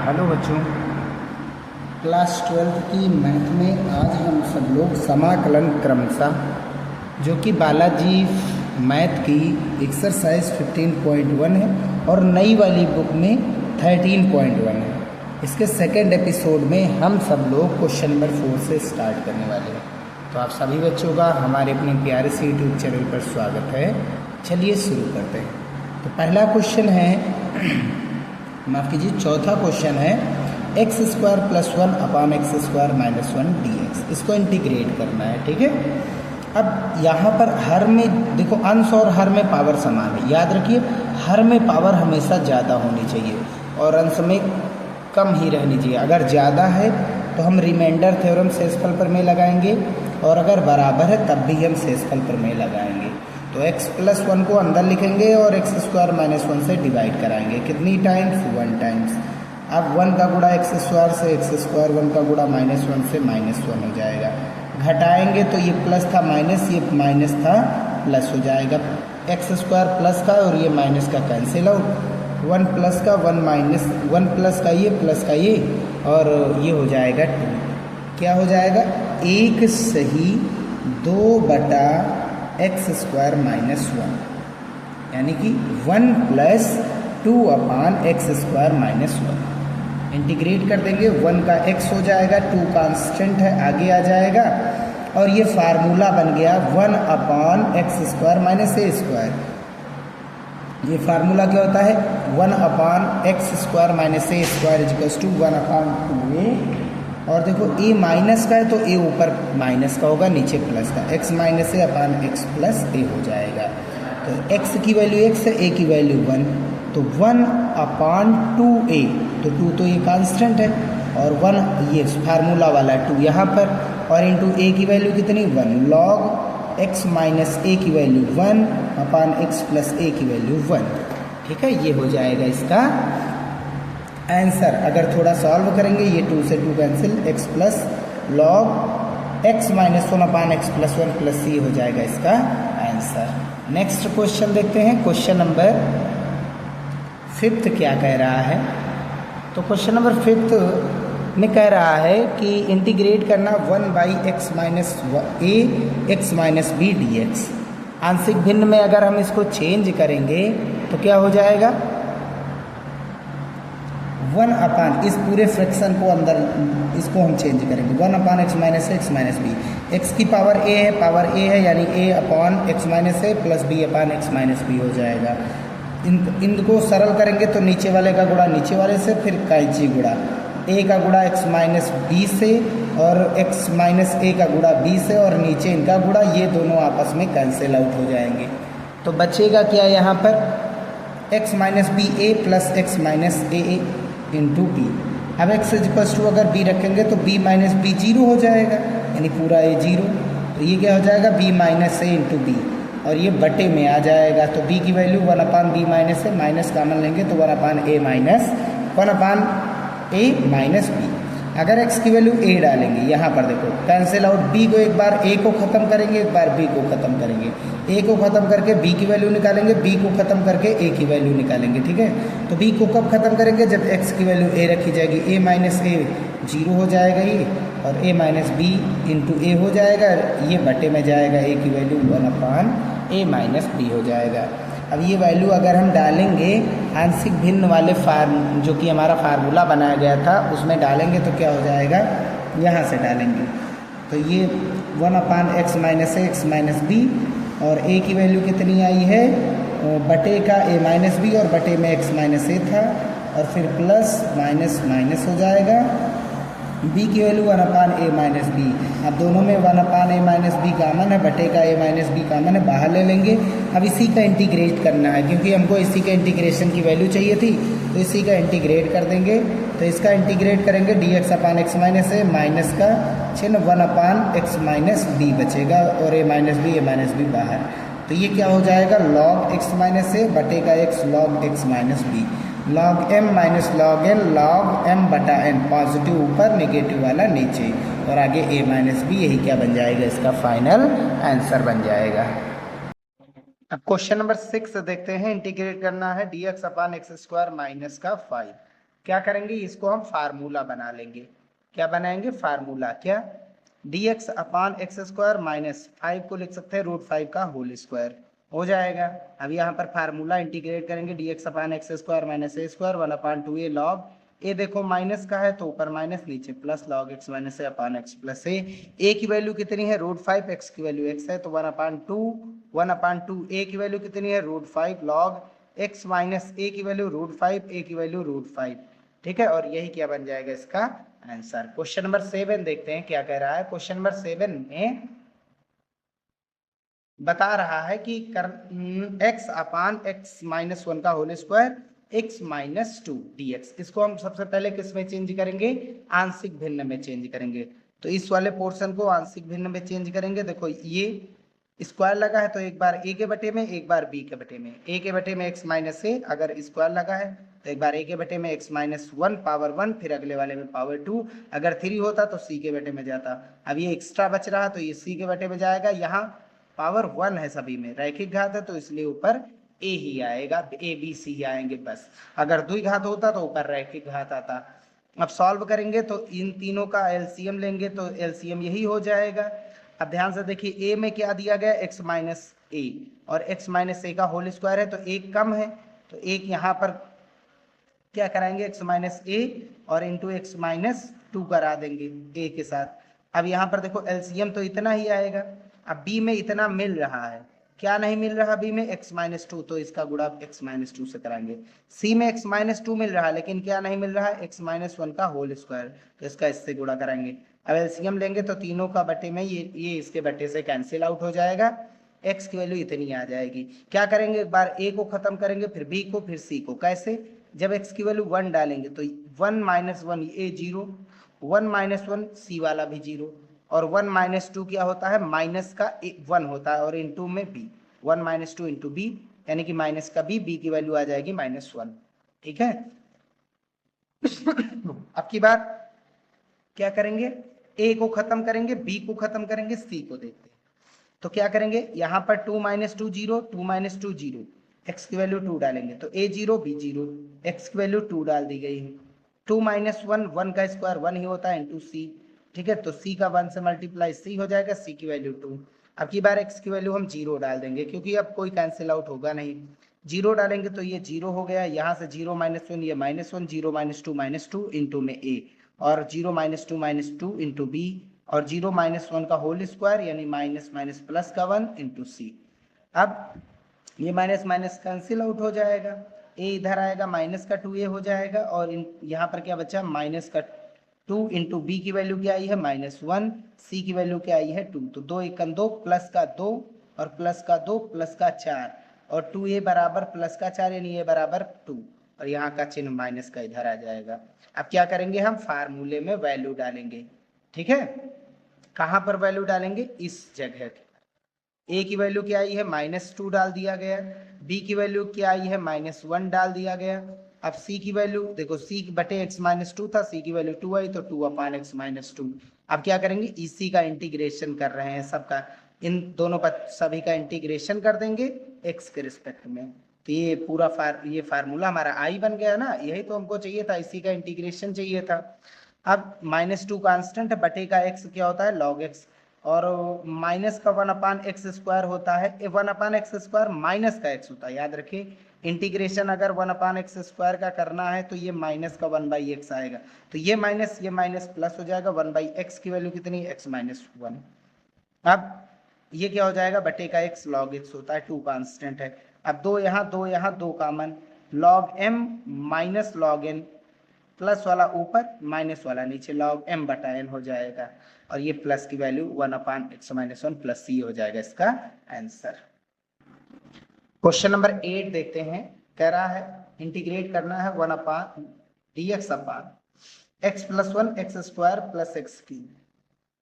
Hello बच्चों, class 12 की math में आज हम सब लोग समाकलन क्रमशः जो कि बालाजी मैथ की एक्सरसाइज 15.1 है और नई वाली बुक में 13.1 है। इसके सेकंड एपिसोड में हम सब लोग क्वेश्चन नंबर 4 से स्टार्ट करने वाले हैं। तो आप सभी बच्चों का हमारे अपने प्यारे से यूट्यूब चैनल पर स्वागत है। चलिए शुरू करते हैं। तो पहला क्वेश्चन है माफ़ कीजिए, चौथा क्वेश्चन है X square plus 1 upon X square minus 1 D X. इसको इंटीग्रेट करना है, ठीक है। अब यहाँ पर हर में देखो, अंश और हर में पावर समान है। याद रखिए, हर में पावर हमेशा ज़्यादा होनी चाहिए और अंश में कम ही रहनी चाहिए। अगर ज़्यादा है तो हम रिमाइंडर थ्योरम शेषफल प्रमेय लगाएंगे और अगर बराबर है तब भी हम शेषफल प्रमेय लगाएंगे। तो x प्लस 1 को अंदर लिखेंगे और एक्स स्क्वायर माइनस 1 से डिवाइड कराएंगे। कितनी टाइम्स? 1 टाइम्स। अब 1 का गुणा एक्स स्क्वायर से एक्स स्क्वायर, 1 का गुणा माइनस 1 से माइनस 1 हो जाएगा। घटाएंगे तो ये प्लस था माइनस, ये माइनस था प्लस हो जाएगा। एक्स स्क्वायर प्लस का और ये माइनस का कैंसिल आउट। 1 प्लस का 1 माइनस, 1 प्लस का ये प्लस का ये, और ये हो जाएगा 2। क्या हो जाएगा? 1 सही 2 बटा एक्स स्क्वायर माइनस 1, यानी कि 1 प्लस 2 अपान एक्स स्क्वायर माइनस 1। इंटीग्रेट कर देंगे, 1 का x हो जाएगा, 2 कांस्टेंट है आगे आ जाएगा, और ये फार्मूला बन गया 1 upon X square minus A square. ये फार्मूला क्या होता है? 1 upon X square minus A square equals to 1 upon 2a। और देखो a माइनस का है तो a ऊपर माइनस का होगा, नीचे प्लस का। x माइनस ए अपान एक्स प्लस ए हो जाएगा। तो x की वैल्यू x है, a की वैल्यू 1, तो 1 अपान 2a, तो 2 तो ये कांस्टेंट है, और 1 ये फार्मूला वाला 2 यहाँ पर, और इंटू a की वैल्यू कितनी? 1 लॉग x माइनस a की value 1 upon x plus a की वैल्यू 1। ठीक है, ये हो जाएगा इसका आंसर। अगर थोड़ा सॉल्व करेंगे, ये 2 से 2 cancel, x plus log x minus 1 upon x plus 1 plus c हो जाएगा इसका आंसर। नेक्स्ट क्वेश्चन देखते हैं। क्वेश्चन नंबर 5 क्या कह रहा है? तो क्वेश्चन नंबर 5 में कह रहा है कि इंटीग्रेट करना 1 by x minus a x minus b d x. आंशिक भिन्न में अगर हम इसको चेंज करेंगे तो क्या हो जाएगा? 1 अपान, इस पूरे फ्रैक्शन को अंदर इसको हम चेंज करेंगे, 1 upon X minus X minus B. X की पावर ए है, पावर ए है, यानी A upon X minus A plus B upon X minus B हो जाएगा। इनको सरल करेंगे तो नीचे वाले का गुणा नीचे वाले से, फिर कैंची गुणा ए का गुणा एक्स माइनस बी से और एक्स माइनस ए का गुणा बी से, और नीचे इनका गुणा, ये दोनों आपस में कैंसिल आउट हो जाएंगे। तो बचेगा क्या यहाँ पर? एक्स माइनस बी ए प्लस एक्स माइनस ए इंटू बी। अब एक्स इक्वल्स टू अगर बी रखेंगे तो बी माइनस बी 0 हो जाएगा, यानी पूरा ए 0। तो ये क्या हो जाएगा? बी माइनस ए इंटू बी, और ये बटे में आ जाएगा। तो बी की वैल्यू 1 अपान बी माइनस है, माइनस कॉमन लेंगे तो 1 अपान ए माइनस 1 अपान ए माइनस बी। अगर x की वैल्यू a डालेंगे, यहाँ पर देखो कैंसिल आउट, b को एक बार a को ख़त्म करेंगे, एक बार b को ख़त्म करेंगे, a को ख़त्म करके b की वैल्यू निकालेंगे, b को ख़त्म करके a की वैल्यू निकालेंगे। ठीक है, तो b को कब ख़त्म करेंगे? जब x की वैल्यू a रखी जाएगी, a माइनस ए 0 हो जाएगा ये, और a माइनस बी इंटू ए हो जाएगा, ये बटे में जाएगा, a की वैल्यू 1 अपान ए माइनस बी हो जाएगा। अब ये वैल्यू अगर हम डालेंगे आंशिक भिन्न वाले जो कि हमारा फार्मूला बनाया गया था उसमें डालेंगे तो क्या हो जाएगा? यहाँ से डालेंगे तो ये 1 upon X minus X minus B, और a की वैल्यू कितनी आई है? बटे का a माइनस बी, और बटे में x माइनस ए था, और फिर प्लस माइनस माइनस हो जाएगा। b की वैल्यू 1 अपान ए माइनस बी। अब दोनों में 1 अपान ए माइनस बी कामन है, बटे का a माइनस बी कामन है, बाहर ले लेंगे। अब इसी का इंटीग्रेट करना है, क्योंकि हमको इसी का इंटीग्रेशन की वैल्यू चाहिए थी, तो इसी का इंटीग्रेट कर देंगे। तो इसका इंटीग्रेट करेंगे, डी एक्स अपान एक्स माइनस ए, माइनस का चिन्ह 1 अपान एक्स माइनस बी बचेगा, और ए माइनस बी बाहर। तो ये क्या हो जाएगा? लॉग एक्स माइनस ए बटे का x log x minus b, log m minus log n log m बटा एन, पॉजिटिव ऊपर नेगेटिव वाला नीचे, और आगे a माइनस बी। यही क्या बन जाएगा? इसका फाइनल आंसर बन जाएगा। अब क्वेश्चन नंबर 6 देखते हैं। इंटीग्रेट करना है डी एक्स अपान एक्स स्क्वायर माइनस का 5। क्या करेंगे, इसको हम फार्मूला बना लेंगे। क्या बनाएंगे, फार्मूला। क्या, dx अपान एक्स स्क्वायर माइनस 5 को लिख सकते हैं √5 का होल स्क्वायर, हो जाएगा। अब यहाँ पर फार्मूला इंटीग्रेट करेंगे, dx upon X square minus A square 1/2a log ए, देखो माइनस का है तो ऊपर माइनस नीचे प्लस लॉग एक्स माइनस ए अपान एक्स प्लस ए की वैल्यू कितनी है √5, एक्स की वैल्यू एक्स है तो 1/2 ए की वैल्यू कितनी है √5 लॉग एक्स माइनस ए की वैल्यू √5, ए की वैल्यू √5। ठीक है, और यही क्या बन जाएगा इसका आंसर। क्वेश्चन नंबर 7 देखते हैं क्या कह रहा है। क्वेश्चन नंबर 7 में बता रहा है कि x अपान एक्स माइनस 1 का whole square x minus 2 dx, इसको हम सबसे पहले किस में चेंज करेंगे, आंशिक भिन्न में चेंज करेंगे। तो इस वाले पोर्शन को आंशिक भिन्न में चेंज करेंगे। देखो ये स्क्वायर लगा है तो एक बार a के बटे में, एक बार b के बटे में। a के बटे में x माइनस ए, अगर स्क्वायर लगा है तो एक बार a के बटे में x माइनस 1 पावर 1, फिर अगले वाले में पावर 2। अगर 3 होता तो c के बटे में जाता। अब ये एक्स्ट्रा बच रहा तो ये c के बटे में जाएगा। यहाँ पावर 1 है सभी में, रैखिक घात है तो इसलिए ऊपर a ही आएगा, a b c ही आएंगे बस। अगर द्विघात होता तो ऊपर रैखिक घात आता। अब सॉल्व करेंगे तो इन तीनों का एलसीएम लेंगे तो एलसीएम यही हो जाएगा। अब ध्यान से देखिए, a में क्या दिया गया, x माइनस ए, और x माइनस ए का होल स्क्वायर है तो एक कम है, तो एक यहाँ पर क्या कराएंगे, x माइनस ए और इंटू एक्स माइनस 2 करा देंगे a के साथ। अब यहाँ पर देखो एलसीएम तो इतना ही आएगा। अब b में इतना मिल रहा है, क्या नहीं मिल रहा b में, x माइनस 2, तो इसका गुणा x माइनस 2 से कराएंगे। c में x माइनस 2 मिल रहा है लेकिन क्या नहीं मिल रहा है, x माइनस 1 का होल स्क्वायर, तो इसका इससे गुणा कराएंगे। अब एलसीएम लेंगे तो तीनों का बटे में ये इसके बटे से कैंसिल आउट हो जाएगा, x की वैल्यू इतनी आ जाएगी। क्या करेंगे, एक बार a को खत्म करेंगे, फिर b को, फिर c को। कैसे, जब x की वैल्यू 1 डालेंगे तो 1 माइनस 1 ए 0, 1 माइनस 1 सी वाला भी 0, और 1 माइनस 2 क्या होता है, माइनस का 1 होता है, और इंटू में b, 1 माइनस 2 इंटू बी, यानी कि माइनस का b की वैल्यू आ जाएगी -1। ठीक है। अब की बार क्या करेंगे, a को खत्म करेंगे, b को खत्म करेंगे, c को देखते हैं। तो क्या करेंगे, यहाँ पर 2 माइनस 2 0, 2 माइनस 2 0, x की वैल्यू 2 डालेंगे तो a 0 b 0, x की वैल्यू 2 डाल दी गई है। 2 माइनस 1, 1 का स्क्वायर 1 ही होता है, इंटू c। ठीक है, तो c का 1 से मल्टीप्लाई c हो जाएगा, c की वैल्यू 2। अब की बार x की वैल्यू हम 0 डाल देंगे क्योंकि अब कोई कैंसिल आउट होगा नहीं। 0 डालेंगे तो ये 0 हो गया, यहाँ से 0 माइनस 1 ये -1, 0 माइनस टू इंटू में a, और 0 माइनस टू इंटू b, और 0 माइनस 1 का होल स्क्वायर यानी माइनस माइनस प्लस का 1 इंटू सी। अब ये माइनस माइनस कैंसिल आउट हो जाएगा, a इधर आएगा, माइनस का 2a हो जाएगा, और यहाँ पर क्या बचा, माइनस का 2 इंटू बी की वैल्यू क्या आई है -1, सी की वैल्यू क्या आई है 2, तो 2 एकम 2, प्लस का 2 और प्लस का 2 प्लस का 4, और 2a बराबर प्लस का 4 यानी a बराबर 2, और यहाँ का चिन्ह माइनस का इधर आ जाएगा। अब क्या करेंगे, हम फार्मूले में वैल्यू डालेंगे। ठीक है, कहाँ पर वैल्यू डालेंगे, इस जगह। a की वैल्यू क्या आई है, -2 डाल दिया गया, b की वैल्यू क्या आई है, -1 डाल दिया गया। अब c की वैल्यू देखो, c बटे x -2 था, c की वैल्यू 2 आई तो 2 अपान x -2। अब क्या करेंगे, इसी का इंटीग्रेशन कर रहे हैं सबका, इन दोनों पर सभी का इंटीग्रेशन कर देंगे x के रिस्पेक्ट में, तो ये पूरा ये फार्मूला हमारा i बन गया ना, यही तो हमको चाहिए था, इसी का इंटीग्रेशन चाहिए था। अब -2 कांस्टेंट है, बटे का x क्या होता है, log x, और माइनस का 1 अपान एक्स स्क्वायर होता है, 1 अपान एक्स स्क्वायर माइनस का x होता है, याद रखिए। इंटीग्रेशन अगर 1 अपान एक्स स्क्वायर का करना है तो ये माइनस का 1/x आएगा, तो ये माइनस प्लस हो जाएगा, 1/x की वैल्यू कितनी, x -1। अब ये क्या हो जाएगा, बटे का x log x होता है, 2 कांस्टेंट है। अब 2 यहाँ 2 यहाँ 2 कामन, log m minus log n, plus वाला ऊपर माइनस वाला नीचे, log m बटा n हो जाएगा, और ये प्लस की वैल्यू 1 अपान x -1 प्लस c हो जाएगा इसका आंसर। क्वेश्चन नंबर 8 देखते हैं, कह रहा है इंटीग्रेट करना है 1 upon dx upon x + 1 x square plus x cube,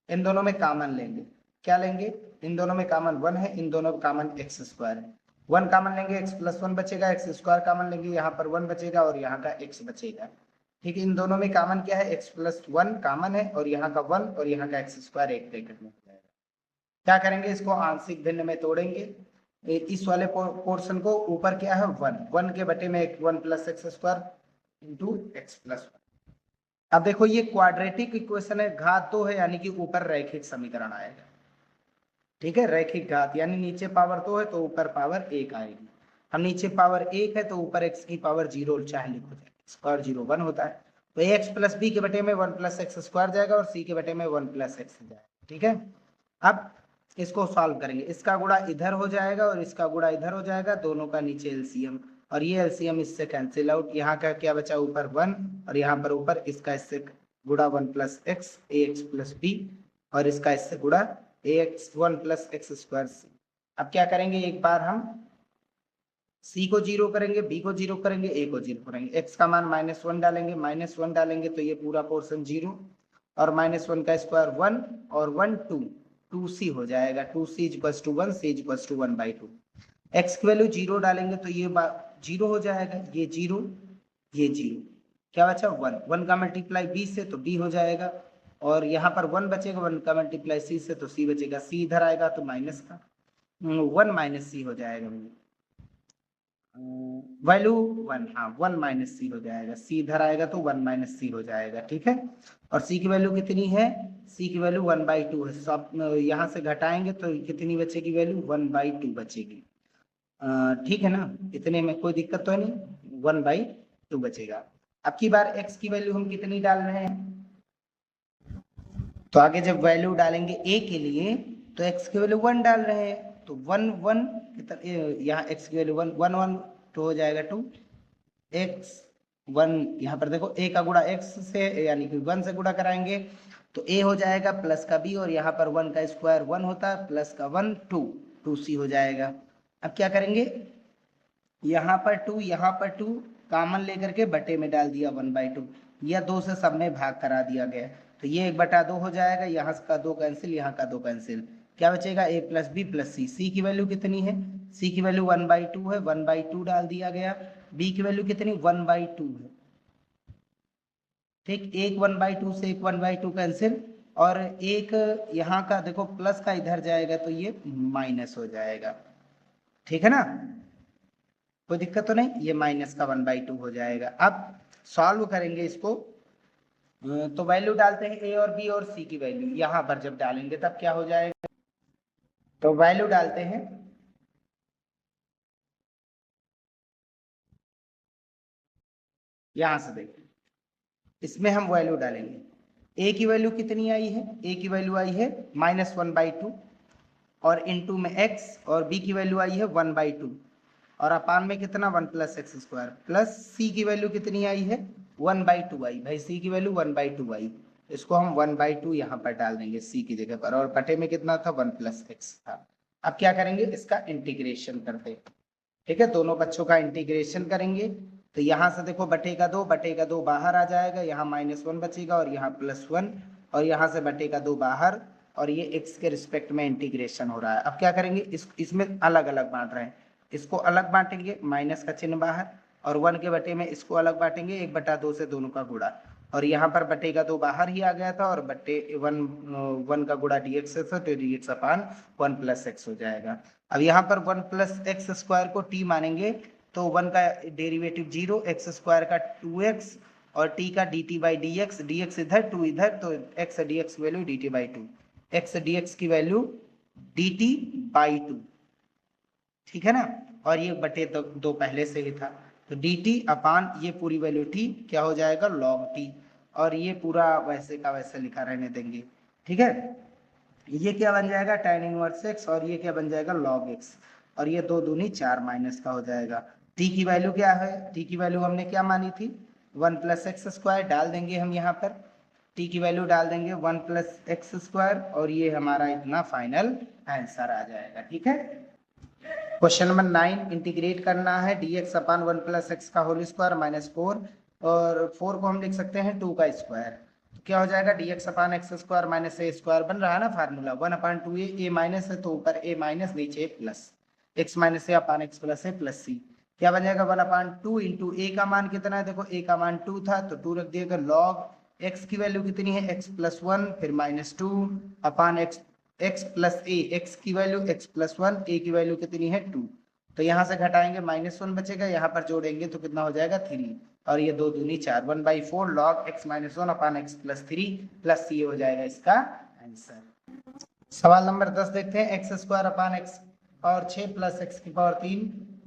इन दोनों में कॉमन लेंगे। क्या लेंगे, इन दोनों में कॉमन 1 है, इन दोनों में कॉमन x स्क्वायर है। 1 कॉमन लेंगे, x + 1 बचेगा, x स्क्वायर कॉमन लेंगे, यहाँ पर 1 बचेगा और यहाँ का x बचेगा। ठीक है, इन दोनों में कॉमन क्या है, x + 1 कॉमन है, और यहाँ का 1 और यहाँ का x स्क्वायर एक ब्रैकेट में हो जाएगा। क्या करेंगे, इसको आंशिक भिन्न में तोड़ेंगे, इस वाले पोर्शन को, ऊपर क्या है 1, 1 के बटे में 1 + x square into x plus one. अब देखो ये क्वाड्रेटिक इक्वेशन है, घात 2 है यानी कि ऊपर रैखिक समीकरण आएगा। ठीक है, रैखिक घात यानी नीचे पावर 2 है तो ऊपर पावर 1 आएगी। हम नीचे पावर 1 है तो ऊपर x की पावर 0 चाहे लिखो जाए, स्क्वायर 0 1 होता है, तो एक्स प्लस बी के बटे में 1 प्लस एक्स स्क्वायर जाएगा और सी के बटे में 1 प्लस एक्स जाएगा। ठीक है, अब इसको सॉल्व करेंगे, इसका गुणा इधर हो जाएगा और इसका गुणा इधर हो जाएगा, दोनों का नीचे एलसीएम, और ये एलसीएम इससे कैंसिल आउट, यहाँ का क्या बचा ऊपर 1 और यहाँ पर ऊपर इसका इससे गुणा 1 प्लस एक्स ए एक्स प्लस बी और इसका इससे गुणा ए एक्स 1 प्लस एक्स स्क्वायर सी। अब क्या करेंगे, एक बार हम c को 0 करेंगे, b को 0 करेंगे, a को 0 करेंगे, x का मान -1 डालेंगे, -1 डालेंगे तो ये पूरा पोर्शन 0 और -1 का स्क्वायर 1 और 1 2 2c हो जाएगा, 2c equals to 1, c equals to 1/2। x की वैल्यू 0 डालेंगे तो ये 0 हो जाएगा, ये 0 ये 0, क्या बचा 1, 1 का मल्टीप्लाई b से तो b हो जाएगा और यहाँ पर 1 बचेगा, 1 का मल्टीप्लाई c से तो c बचेगा, c इधर आएगा तो माइनस का 1 माइनस c हो जाएगा, वैल्यू 1, हाँ 1 माइनस सी हो जाएगा, सी इधर आएगा तो 1 माइनस सी हो जाएगा। ठीक है, और सी की वैल्यू कितनी है, सी की वैल्यू 1/2 है, सब यहाँ से घटाएंगे तो कितनी बचेगी वैल्यू 1/2 बचेगी। ठीक है ना, इतने में कोई दिक्कत तो है नहीं, 1/2 बचेगा। अब की बार x की वैल्यू हम कितनी डाल रहे हैं, तो आगे जब वैल्यू डालेंगे a के लिए तो x की वैल्यू 1 डाल रहे हैं तो 1 1 यहाँ x की वैल्यू 1 1 1 तो हो जाएगा 2 x 1, यहाँ पर देखो a का गुणा x से यानी कि 1 से गुणा कराएंगे तो a हो जाएगा प्लस का b और यहाँ पर 1 का स्क्वायर 1 होता है प्लस का 1 2 2c हो जाएगा। अब क्या करेंगे, यहाँ पर 2 यहाँ पर 2 कॉमन लेकर के बटे में डाल दिया 1/2 या 2 से सब में भाग करा दिया गया तो ये 1/2 हो जाएगा, यहाँ का 2 कैंसिल, यहाँ का 2 कैंसिल, क्या बचेगा a प्लस बी प्लस सी। सी की वैल्यू कितनी है, सी की वैल्यू 1/2 है, 1/2 डाल दिया गया, b की वैल्यू कितनी 1/2 है। ठीक, एक 1/2 से एक 1/2 कैंसिल और एक यहाँ का देखो प्लस का इधर जाएगा तो ये माइनस हो जाएगा। ठीक है ना, कोई दिक्कत तो नहीं, ये माइनस का 1/2 हो जाएगा। अब सॉल्व करेंगे इसको तो वैल्यू डालते हैं a और b और c की वैल्यू, यहाँ पर जब डालेंगे तब क्या हो जाएगा, तो वैल्यू डालते हैं, यहां से देखिए इसमें हम वैल्यू डालेंगे, a की वैल्यू कितनी आई है, a की वैल्यू आई है -1/2 और इनटू में x और b की वैल्यू आई है 1/2 और अपान में कितना 1 plus x square plus c की वैल्यू कितनी आई है 1/2 आई, भाई c की वैल्यू 1/2 आई, इसको हम 1/2 यहाँ पर डाल देंगे c की जगह पर और बटे में कितना था 1 प्लस एक्स था। अब क्या करेंगे, इसका इंटीग्रेशन करते हैं। ठीक है, दोनों बच्चों का इंटीग्रेशन करेंगे तो यहाँ से देखो बटे का 2 बाहर आ जाएगा, यहाँ -1 बचेगा और यहाँ +1 और यहाँ से बटे का 2 बाहर और ये x के रिस्पेक्ट में इंटीग्रेशन हो रहा है। अब क्या करेंगे, इसमें अलग अलग बांट रहे हैं, इसको अलग बांटेंगे, माइनस का चिन्ह बाहर और 1 के बटे में इसको अलग बांटेंगे, 1/2 से दोनों का गुणा और यहाँ पर बटे का 2 बाहर ही आ गया था और बटे 1 का गुणा dx से तो dx अपान 1 प्लस एक्स हो जाएगा। अब यहाँ पर 1 प्लस एक्स स्क्वायर को t मानेंगे तो 1 का डेरिवेटिव 0, एक्स स्क्वायर का 2x और t का dt/dx, dx इधर 2 इधर तो x dx की वैल्यू dt/2, x dx की वैल्यू dt/2। ठीक है ना, और ये बटे दो पहले से ही था तो dt अपान ये पूरी वैल्यू t क्या हो जाएगा log t और ये पूरा वैसे का वैसे लिखा रहने देंगे। ठीक है, ये क्या बन जाएगा tan इनवर्स x और ये क्या बन जाएगा log x और ये 2 दूनी 4 माइनस का हो जाएगा। t की वैल्यू क्या है, t की वैल्यू हमने क्या मानी थी 1 प्लस एक्स स्क्वायर, डाल देंगे हम यहाँ पर t की वैल्यू डाल देंगे 1 प्लस एक्स स्क्वायर और ये हमारा इतना फाइनल आंसर आ जाएगा। ठीक है, क्वेश्चन नंबर 9 इंटीग्रेट करना है dx अपान 1 प्लस एक्स का होल स्क्वायर -4 और 4 को हम लिख सकते हैं 2 का स्क्वायर, तो क्या हो जाएगा dx upon X square minus A square बन रहा है ना फार्मूला 1/2a, a माइनस है तो ऊपर a माइनस नीचे प्लस x माइनस ए अपान एक्स प्लस है प्लस सी, क्या बन जाएगा 1/2 इंटू a का मान कितना है, देखो a का मान 2 था तो 2 रख दिएगा, log x की वैल्यू कितनी है x + 1 फिर -2 अपान x प्लस ए, x की वैल्यू x + 1, a की वैल्यू कितनी है 2 तो यहाँ से घटाएंगे -1 बचेगा, यहाँ पर जोड़ेंगे तो कितना हो जाएगा 3, और ये 2 दूनी 4, 1/4 log x - 1 अपान x + 3 प्लस ये हो जाएगा इसका आंसर। सवाल नंबर 10 देखते हैं। x² अपान x पावर 6 प्लस x की पावर 3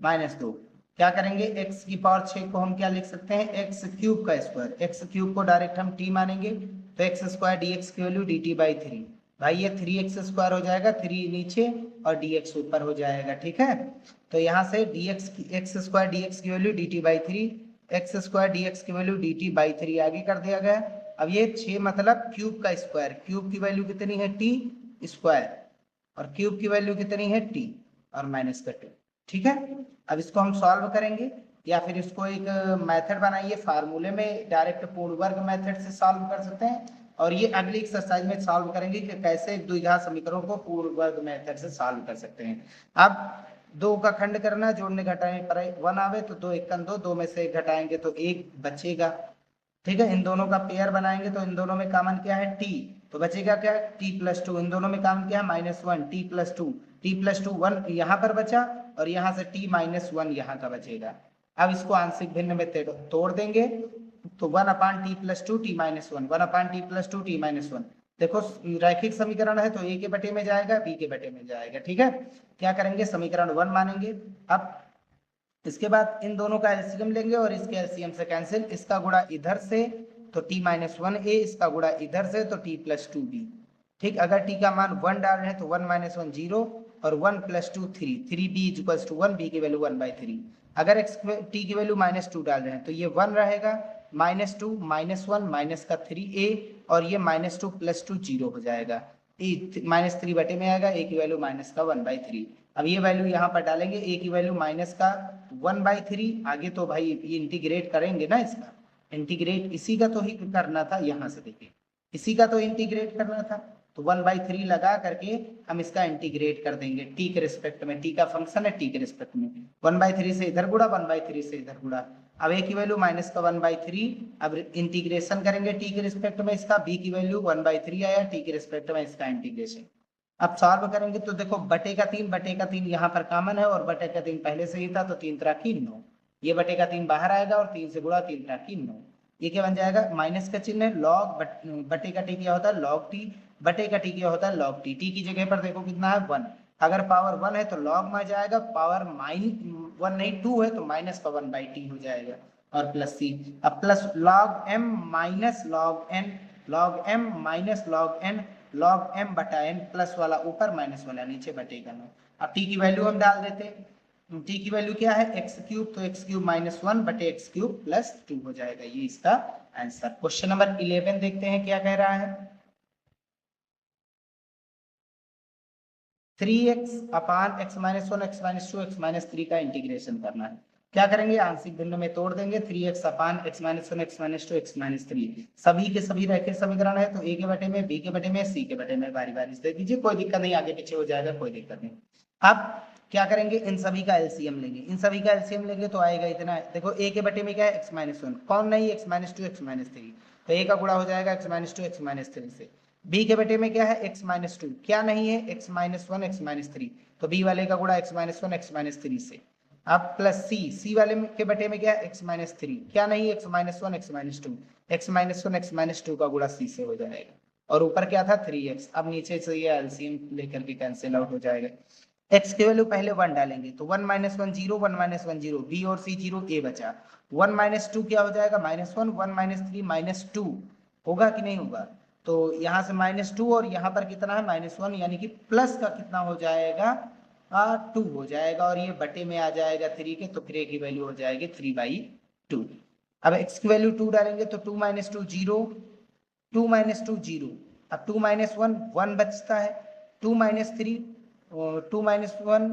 माइनस 2। क्या करेंगे, x की पावर 6 को हम क्या लिख सकते हैं, x क्यूब का स्क्वायर। x क्यूब को डायरेक्ट हम t मानेंगे तो x² dx की वैल्यू dt/3। भाई ये 3x² हो जाएगा, 3 नीचे और dx ऊपर हो जाएगा, ठीक है। तो यहाँ से x² dx की वैल्यू dt/3, x² dx की वैल्यू dt/3 आगे कर दिया गया। अब ये 6 मतलब क्यूब का स्क्वायर, क्यूब की वैल्यू कितनी है t स्क्वायर, और क्यूब की वैल्यू कितनी है t और माइनस का 2, ठीक है। अब इसको हम सॉल्व करेंगे, या फिर इसको एक मेथड बनाइए, फार्मूले में डायरेक्ट पूर्ण वर्ग मेथड से सॉल्व कर सकते हैं, और ये अगली एक्सरसाइज में सॉल्व करेंगे कि कैसे द्विघात समीकरणों को पूर्ण वर्ग मेथड से सॉल्व कर सकते हैं। अब 2 का खंड करना, जोड़ने घटाने पर 1 आवे तो 2 1 2, 2 में से 1 घटाएंगे तो 1 बचेगा, ठीक है। इन दोनों का पेयर बनाएंगे तो इन दोनों में कॉमन क्या है t, तो बचेगा क्या t+2, इन दोनों में कॉमन क्या है -1, t+2 1 यहाँ पर बचा, और यहाँ से t-1 यहाँ का बचेगा। अब इसको आंशिक भिन्न में तोड़ देंगे तो 1/t+2 t-1, 1/t+2 t-1। देखो रैखिक समीकरण है तो a के बटे में जाएगा, b के बटे में जाएगा, ठीक है। क्या करेंगे, समीकरण 1 मानेंगे। अब इसके बाद इन दोनों का एलसीएम लेंगे और इसके एलसीएम से कैंसिल, इसका गुणा इधर से तो t-1a, इसका गुणा इधर से तो t+2b, ठीक। अगर t का मान 1 डाल रहे हैं तो 1 - 1 0 और 1 + 2 3, 3b = 1, b की वैल्यू 1/3। अगर t की वैल्यू -2 डाल रहे हैं तो ये 1 रहेगा, -2 -1 माइनस का 3a, और ये -2 + 2 0 हो जाएगा, -3 बटे में आएगा, a की वैल्यू -1/3। अब ये वैल्यू यहाँ पर डालेंगे, a की वैल्यू -1/3, आगे तो भाई ये इंटीग्रेट करेंगे ना, इसका इंटीग्रेट इसी का तो ही करना था, यहाँ से देखिए इसी का तो इंटीग्रेट करना था, तो 1/3 लगा करके हम इसका इंटीग्रेट कर देंगे t के रिस्पेक्ट में, t का फंक्शन है t के रिस्पेक्ट में, 1/3 से इधर गुणा, 1/3 से इधर गुणा। अब a की वैल्यू -1/3, अब इंटीग्रेशन करेंगे t के रिस्पेक्ट में इसका, b की वैल्यू 1/3 आया, t के रिस्पेक्ट में इसका इंटीग्रेशन। अब सॉल्व करेंगे तो देखो बटे का 3 यहाँ पर कॉमन है, और बटे का 3 पहले से ही था, तो 3 3 9, ये बटे का 3 बाहर आएगा और 3 से गुणा, 3 3 9, ये क्या बन जाएगा, माइनस का चिन्ह है, लॉग बटे का टी क्या होता है लॉग टी, बटे का टी क्या होता है लॉग टी, टी की जगह पर देखो कितना है 1, अगर पावर 1 है तो लॉग में जाएगा, पावर -1 नहीं 2 है तो -1/t हो जाएगा, और प्लस सी। अब plus log m minus log n, log m minus log n, log m बटा n, प्लस वाला ऊपर माइनस वाला नीचे बटेगा ना। अब t की वैल्यू हम डाल देते हैं, t की वैल्यू क्या है x3, तो x3 -1 बटे x3 + 2 हो जाएगा, ये इसका आंसर। क्वेश्चन नंबर 11 देखते हैं क्या कह रहा है। 3x अपान x - 1 x - 2 x - 3 का इंटीग्रेशन करना है। क्या करेंगे, आंशिक भिन्न में तोड़ देंगे, 3x अपान x - 1 x - 2 x - 3 सभी के सभी रैखिक समीकरण है, तो a के बटे में, b के बटे में, c के बटे में बारी बारी से दे दीजिए, कोई दिक्कत नहीं, आगे पीछे हो जाएगा, कोई दिक्कत नहीं। अब क्या करेंगे, इन सभी का एलसीएम लेंगे, इन सभी का एलसीएम लेंगे तो आएगा इतना, देखो a के बटे में क्या है x - 1, कौन नहीं x - 2 x - 3, तो a का गुणा हो जाएगा x - 2 x - 3 से। b के बटे में क्या है x - 2, क्या नहीं है x - 1 x - 3, तो b वाले का गुणा x - 1 x - 3 से। अब प्लस c वाले के बटे में क्या है x - 3, क्या नहीं x - 1 x - 2, x - 1 x - 2 का गुणा c से हो जाएगा, और ऊपर क्या था 3x। अब नीचे से ये एलसीएम लेकर के कैंसिल आउट हो जाएगा। x की वैल्यू पहले 1 डालेंगे तो 1 - 1 0, 1 - 1 0, b और c 0, a बचा, 1 - 2 क्या हो जाएगा -1, 1 - 3 -2 होगा कि नहीं होगा, तो यहाँ से -2 और यहाँ पर कितना है -1, यानी कि प्लस का कितना हो जाएगा 2 हो जाएगा, और ये बटे में आ जाएगा 3 के, तो फिर a की वैल्यू हो जाएगी 3/2। अब x की वैल्यू 2 डालेंगे तो 2 - 2 0, 2 - 2 0, अब 2 - 1 1 बचता है, 2 - 3 2 - 1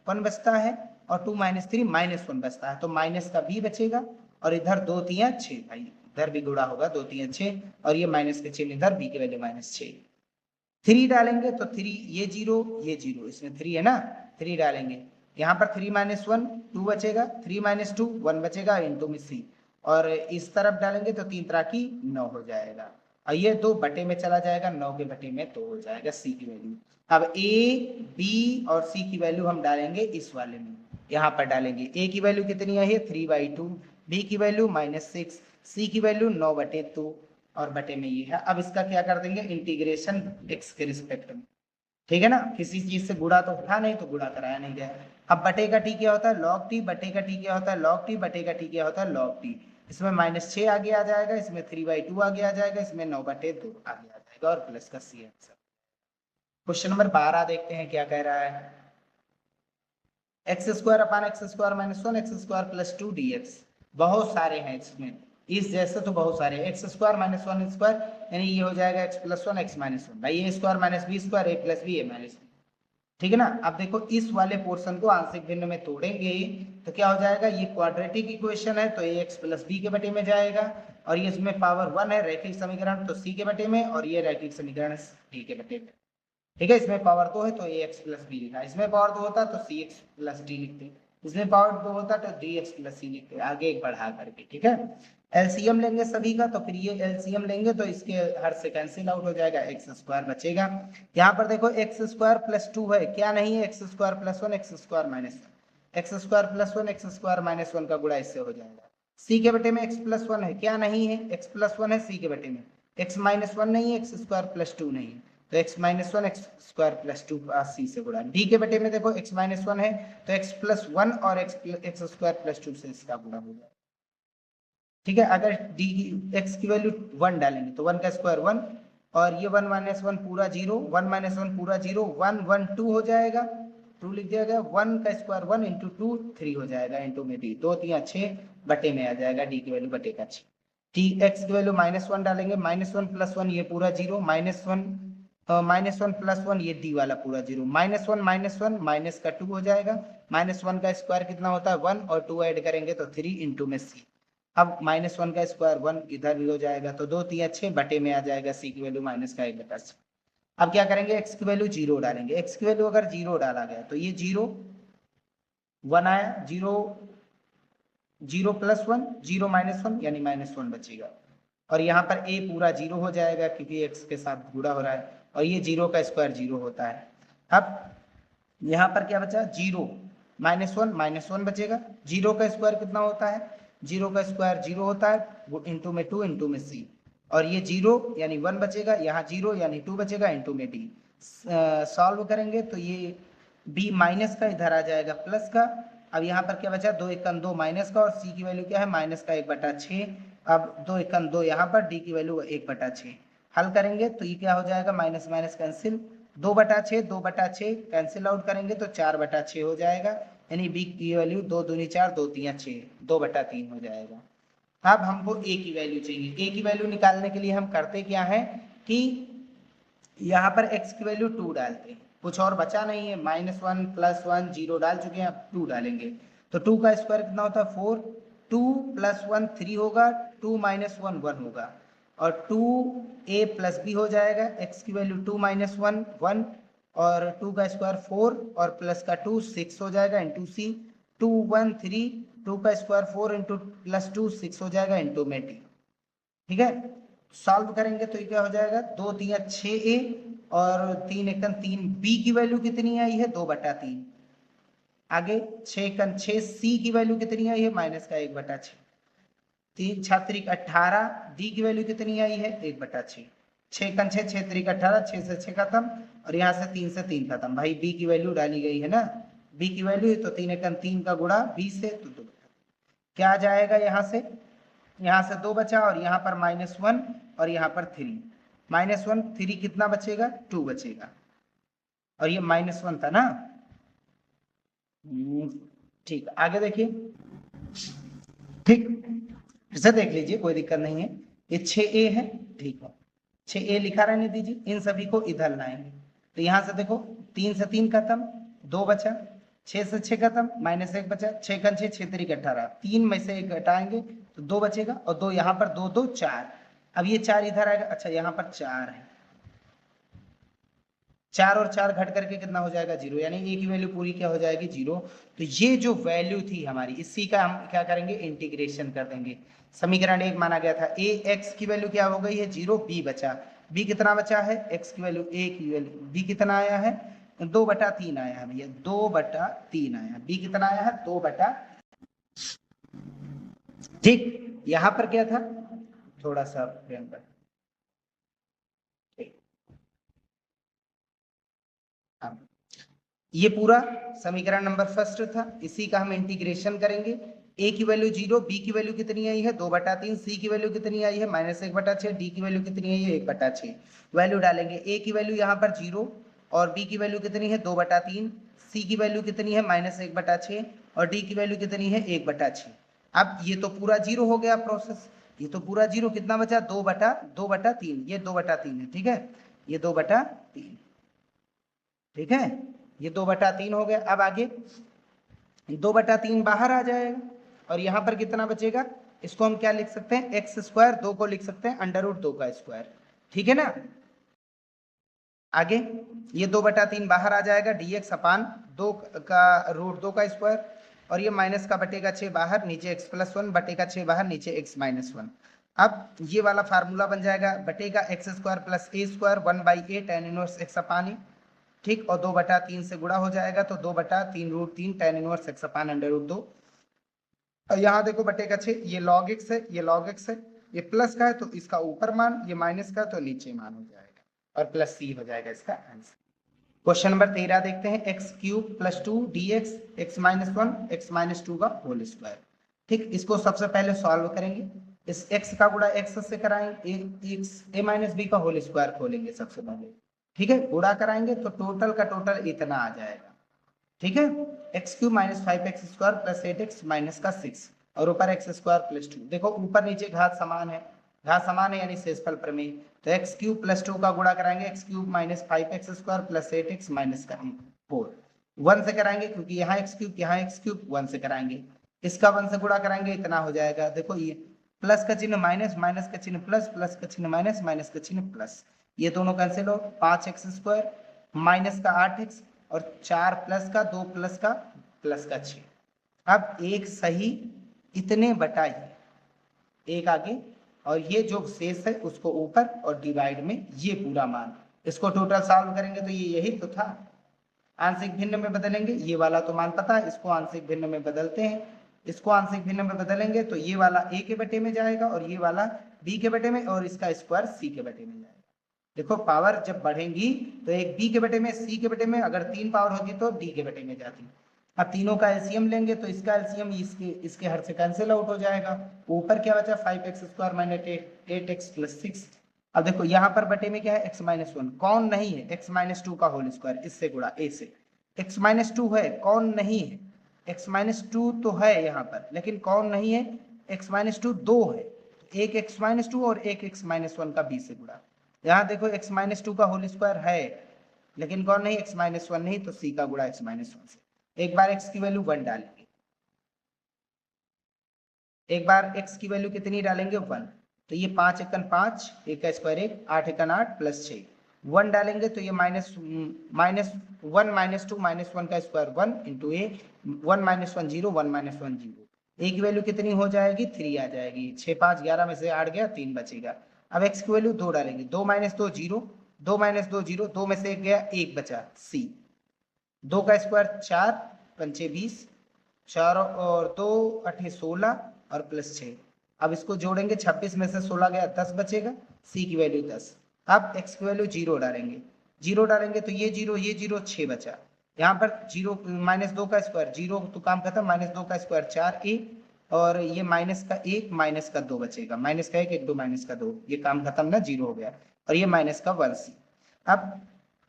1 बचता है, और 2 - 3 -1 बचता है, तो माइनस का b बचेगा, और इधर 2 3 6 भाई, इधर भी गुणा होगा 2 3 6, और ये माइनस के चिन्ह इधर, b की वैल्यू -6। 3 डालेंगे तो 3 ये 0 ये 0, इसमें 3 है ना, 3 डालेंगे, यहाँ पर 3 - 1 2 बचेगा, 3 - 2 1 बचेगा, इंटू में c, और इस तरफ डालेंगे तो 3 3 9 हो जाएगा, और ये 2 बटे में चला जाएगा, 9 के बटे में 2 हो जाएगा c की वैल्यू। अब a b और c की वैल्यू हम डालेंगे इस वाले में, यहाँ पर डालेंगे। ए की वैल्यू कितनी आई है 3/2, बी की वैल्यू -6, सी की वैल्यू 9/2 और बटे में ये है। अब इसका क्या कर देंगे इंटीग्रेशन x के रिस्पेक्ट में, ठीक है ना, किसी चीज से गुणा तो था नहीं तो गुणा कराया नहीं गया। अब बटे का टी क्या होता है log t, बटे का टी क्या होता है log t, बटे का टी क्या होता है log t। इसमें -6 आगे आ जाएगा, इसमें 3/2 आगे आ जाएगा, इसमें 9/2 आगे आ जाएगा और प्लस का सी आंसर। क्वेश्चन नंबर 12 देखते हैं क्या कह रहा है। x² / x² - 1 x² + 2 dx। बहुत सारे हैं इसमें, इस जैसे तो बहुत सारे। x² - 1² यानी ये हो जाएगा x + 1 x - 1 भाई, a² - b² a + b a - b, ठीक है ना। अब देखो इस वाले पोर्शन को आंशिक भिन्न में तोड़ेंगे तो क्या हो जाएगा, ये क्वाड्रेटिक इक्वेशन है तो ax + b के बटे में जाएगा, और ये इसमें पावर 1 है रैखिक समीकरण तो c के बटे में, और ये रैखिक समीकरण d के बटे में, ठीक है। इसमें पावर 2 है तो ax + b लिखा, इसमें पावर 2 होता तो cx + d लिखते, इसमें पावर 2 होता तो dx + c लिखते, आगे एक बढ़ा करके, ठीक है। एलसीएम लेंगे सभी का, तो फिर ये एलसीएम लेंगे तो इसके हर से कैंसिल आउट हो जाएगा, x² बचेगा। यहाँ पर देखो x² + 2 है, क्या नहीं है x² + 1 x² - 1, x² + 1 x² - 1 का गुणा इससे हो जाएगा। c के बटे में x + 1 है, क्या नहीं है x + 1 है c के बटे में, x - 1 नहीं है x² + 2 नहीं है, तो x - 1 x² + 2 c से गुणा। d के बटे में देखो x - 1 है तो x + 1 और x² + 2 से इसका गुणा हो जाएगा, ठीक है। अगर d x की वैल्यू 1 डालेंगे तो 1 का स्क्वायर 1, और ये 1 - 1 पूरा 0, 1 - 1 पूरा 0, 1 1 2 हो जाएगा, 2 लिख दिया गया। 1 का स्क्वायर 1 × 2 3 हो जाएगा, इंटू में d 2 3 6 बटे में आ जाएगा, d की वैल्यू बटे का 6। t x की वैल्यू -1 डालेंगे, -1 + 1 ये पूरा 0, -1 + 1 ये d वाला पूरा 0, -1 -1 माइनस का 2 हो जाएगा, -1 का स्क्वायर कितना होता है 1, और 2 ऐड करेंगे तो 3 इंटू में c। अब -1 का स्क्वायर 1 इधर भी हो जाएगा, तो 2 3 6 बटे में आ जाएगा, c की वैल्यू -1/6। अब क्या करेंगे, x की वैल्यू 0 डालेंगे, x की वैल्यू अगर 0 डाला गया तो ये 0 1 आया, 0 0 + 1 0 - 1 यानी -1 बचेगा, और यहाँ पर a पूरा 0 हो जाएगा क्योंकि x के साथ गुणा हो रहा है, और ये 0 का स्क्वायर 0 होता है। अब यहाँ पर क्या बचा 0 -1 -1 बचेगा, 0 का स्क्वायर कितना होता है, 0 का स्क्वायर 0 होता है, इंटू में 2 इंटू में c, और ये 0 यानी 1 बचेगा, यहाँ 0 यानी 2 बचेगा, इंटू में d। सॉल्व करेंगे तो ये b माइनस का इधर आ जाएगा प्लस का। अब यहाँ पर क्या बचा 2 1 2 माइनस का, और c की वैल्यू क्या है -1/6। अब 2 1 2 यहाँ पर d की वैल्यू 1/6। हल करेंगे तो ये क्या हो जाएगा, minus minus cancel, 2/6 2/6 cancel out करेंगे तो 4/6 हो जाएगा, यानी b की वैल्यू 2 दूनी 4 2 3 6 2/3 हो जाएगा। अब हमको a की वैल्यू चाहिए, a की वैल्यू निकालने के लिए हम करते क्या है कि यहाँ पर x की वैल्यू 2 डालते हैं, कुछ और बचा नहीं है, -1 + 1 0 डाल चुके हैं, अब 2 डालेंगे तो 2 का स्क्वायर कितना होता है 4, 2 + 1 3 होगा, 2 - 1 1 होगा, और 2a + b हो जाएगा, x की वैल्यू 2 - 1 1, और 2 का स्क्वायर 4 और प्लस का 2 6 हो जाएगा, इंटू c 2 1 3, 2 का स्क्वायर 4 इंटू +2 6 हो जाएगा, इंटू में d, ठीक है। सॉल्व करेंगे तो ये क्या हो जाएगा 2 3 6a, और 3 1 3, b की वैल्यू कितनी आई है 2/3, आगे 6 1 6 c की वैल्यू कितनी आई है -1/6, 3 6 18, डी की वैल्यू कितनी आई है 1/6, 6 1 6 6 3 18, 6 से 6 खत्म, और यहाँ से 3 से 3 खत्म, भाई बी की वैल्यू डाली गई है ना, बी की वैल्यू है तो 3 1 3 का गुणा बी से तो 2, क्या आ जाएगा यहाँ से 2 बचा, और यहाँ पर -1 और यहाँ पर 3, -1 3 कितना बचेगा 2 बचेगा, और ये -1 था ना। ठीक, आगे देखिए, ठीक फिर से देख लीजिए, कोई दिक्कत नहीं है। ये 6a है, ठीक है, 6a लिखा रहने दीजिए, इन सभी को इधर लाएंगे तो यहाँ से देखो 3 से 3 खत्म, 2 बचा, 6 से 6 खत्म, -1 बचा, 6 का 6 6 3 18, 3 में से 1 घटाएंगे तो 2 बचेगा, और 2 यहाँ पर 2 2 4, अब ये 4 इधर आएगा, अच्छा यहाँ पर 4 है, 4 और 4 घट करके कितना हो जाएगा 0, यानी a की वैल्यू पूरी क्या हो जाएगी 0। तो ये जो वैल्यू थी हमारी, इसी का हम क्या करेंगे इंटीग्रेशन कर देंगे। समीकरण 1 माना गया था, a x की वैल्यू क्या हो गई है 0, b बचा, b कितना बचा है x की वैल्यू, a की वैल्यू, b कितना आया है 2/3 आया है भैया, 2/3 आया। बी कितना आया है? 2/। ठीक, यहां पर क्या था, थोड़ा सा फ्रेम पर, ठीक। अब ये पूरा समीकरण नंबर फर्स्ट था, इसी का हम इंटीग्रेशन करेंगे। ए की वैल्यू 0, बी की वैल्यू कितनी आई है 2/3, सी की वैल्यू कितनी आई है -1/6, डी की वैल्यू कितनी आई है 1/6। वैल्यू डालेंगे, ए की वैल्यू यहाँ पर 0 और बी की वैल्यू कितनी है 2/3, सी की वैल्यू कितनी है -1/6 और डी की वैल्यू कितनी है 1/6। अब ये तो पूरा 0 हो गया प्रोसेस, ये तो पूरा 0, कितना बचा 2/3, ये 2/3 है, ठीक है, ये 2/3, ठीक है, ये 2/3 हो गया। अब आगे 2/3 बाहर आ जाएगा और यहाँ पर कितना बचेगा, इसको हम क्या लिख सकते हैं, x², 2 को लिख सकते हैं √2 का स्क्वायर, ठीक है ना। आगे ये 2/3 बाहर आ जाएगा, dx अपान 2 का √2 का स्क्वायर, और ये माइनस का बटेगा 6 बाहर, नीचे x+1 बटेगा 6 बाहर, नीचे x-1। अब ये वाला फार्मूला बन जाएगा, बटेगा x² + a² 1/a tan 1x upon a, ठीक, और 2/3 से गुणा हो जाएगा तो 2/3√3 tan 1x अपान √2। और यहाँ देखो बटेगा 6, ये log x है, ये log x है, ये प्लस का है तो इसका ऊपर मान, ये माइनस का तो नीचे मान हो जाएगा और प्लस c हो जाएगा इसका आंसर। क्वेश्चन नंबर 13 देखते हैं, x³ + 2 dx x-1 x-2 का होल स्क्वायर। ठीक, इसको सबसे पहले सॉल्व करेंगे, इस x का गुणा x से कराएंगे, a-b का होल स्क्वायर खोलेंगे सबसे पहले, ठीक है, गुणा कराएंगे तो टोटल का टोटल इतना आ जाएगा, ठीक है, x³ - 5x² + 8x माइनस का 6 और ऊपर x² + 2। देखो ऊपर नीचे घात समान है, घात समान है यानी शेषफल प्रमेय, तो x³ + 2 का गुणा कराएंगे, x³ - 5x² + 8x माइनस का 4, 1 से कराएंगे क्योंकि यहाँ x³ यहाँ x³, 1 से कराएंगे, इसका 1 से गुणा कराएंगे इतना हो जाएगा। देखो ये प्लस का चिन्ह माइनस, माइनस का चिन्ह प्लस, प्लस का चिन्ह माइनस, माइनस का चिन्ह प्लस, ये दोनों कैंसिल हो, 5x² माइनस का 8x और 4 प्लस का 2 प्लस का प्लस का 6। अब एक सही इतने बटा एक आगे और ये जो शेष है उसको ऊपर और डिवाइड में ये पूरा मान, इसको टोटल सॉल्व करेंगे तो ये यही तो था, आंशिक भिन्न में बदलेंगे, ये वाला तो मान पता है, इसको आंशिक भिन्न में बदलते हैं, इसको आंशिक भिन्न में बदलेंगे तो ये वाला a के बटे में जाएगा और ये वाला b के बटे में और इसका स्क्वायर c के बटे में जाएगा। देखो पावर जब बढ़ेंगी तो एक b के बटे में, c के बटे में, अगर 3 पावर होगी तो d के बटे में जाती। अब तीनों का एलसीएम लेंगे तो इसका एलसीएम इसके हर से कैंसिल आउट हो जाएगा, ऊपर क्या बचा 5x² - 8x + 6। अब देखो यहाँ पर बटे में क्या है x-1, कौन नहीं है x-2 का होल स्क्वायर, इससे गुणा a से, x-2 है, कौन नहीं है x-2 तो है यहाँ पर, लेकिन कौन नहीं है x-2 2 है, एक x-2 और एक x-1 का b से गुणा। यहाँ देखो x-2 का होल स्क्वायर है लेकिन कौन नहीं x-1 नहीं, तो c का गुणा x-1 से। एक बार x की वैल्यू 1 डालेंगे, एक बार x की वैल्यू कितनी डालेंगे 1, तो ये 5 × 5, 1 का स्क्वायर 1, 8 × 8 + 6, 1 डालेंगे तो ये -1 -2 -1 का स्क्वायर 1 × a, 1 - 1 0, 1 - 1 0, a की वैल्यू कितनी हो जाएगी 3 आ जाएगी, 6 5 11 में से 8 गया 3 बचेगा। अब x की वैल्यू 2 डालेंगे, 2 - 2 0, 2 - 2 0, 2 में से 1 गया 1 बचा c, 2 का स्क्वायर 4 पंचे 20, 4 और 2 8 16 और प्लस 6। अब इसको जोड़ेंगे, 26 में से 16 गया 10 बचेगा, c की वैल्यू 10। अब x की वैल्यू 0 डालेंगे, 0 डालेंगे तो ये 0 6 बचा, यहाँ पर 0 -2 का स्क्वायर 0 तो काम खत्म, -2 का स्क्वायर 4a और ये माइनस का 1 माइनस का 2 बचेगा, माइनस का 1 1 2 माइनस का 2, ये काम खत्म ना, 0 हो गया, और ये माइनस का 1c। अब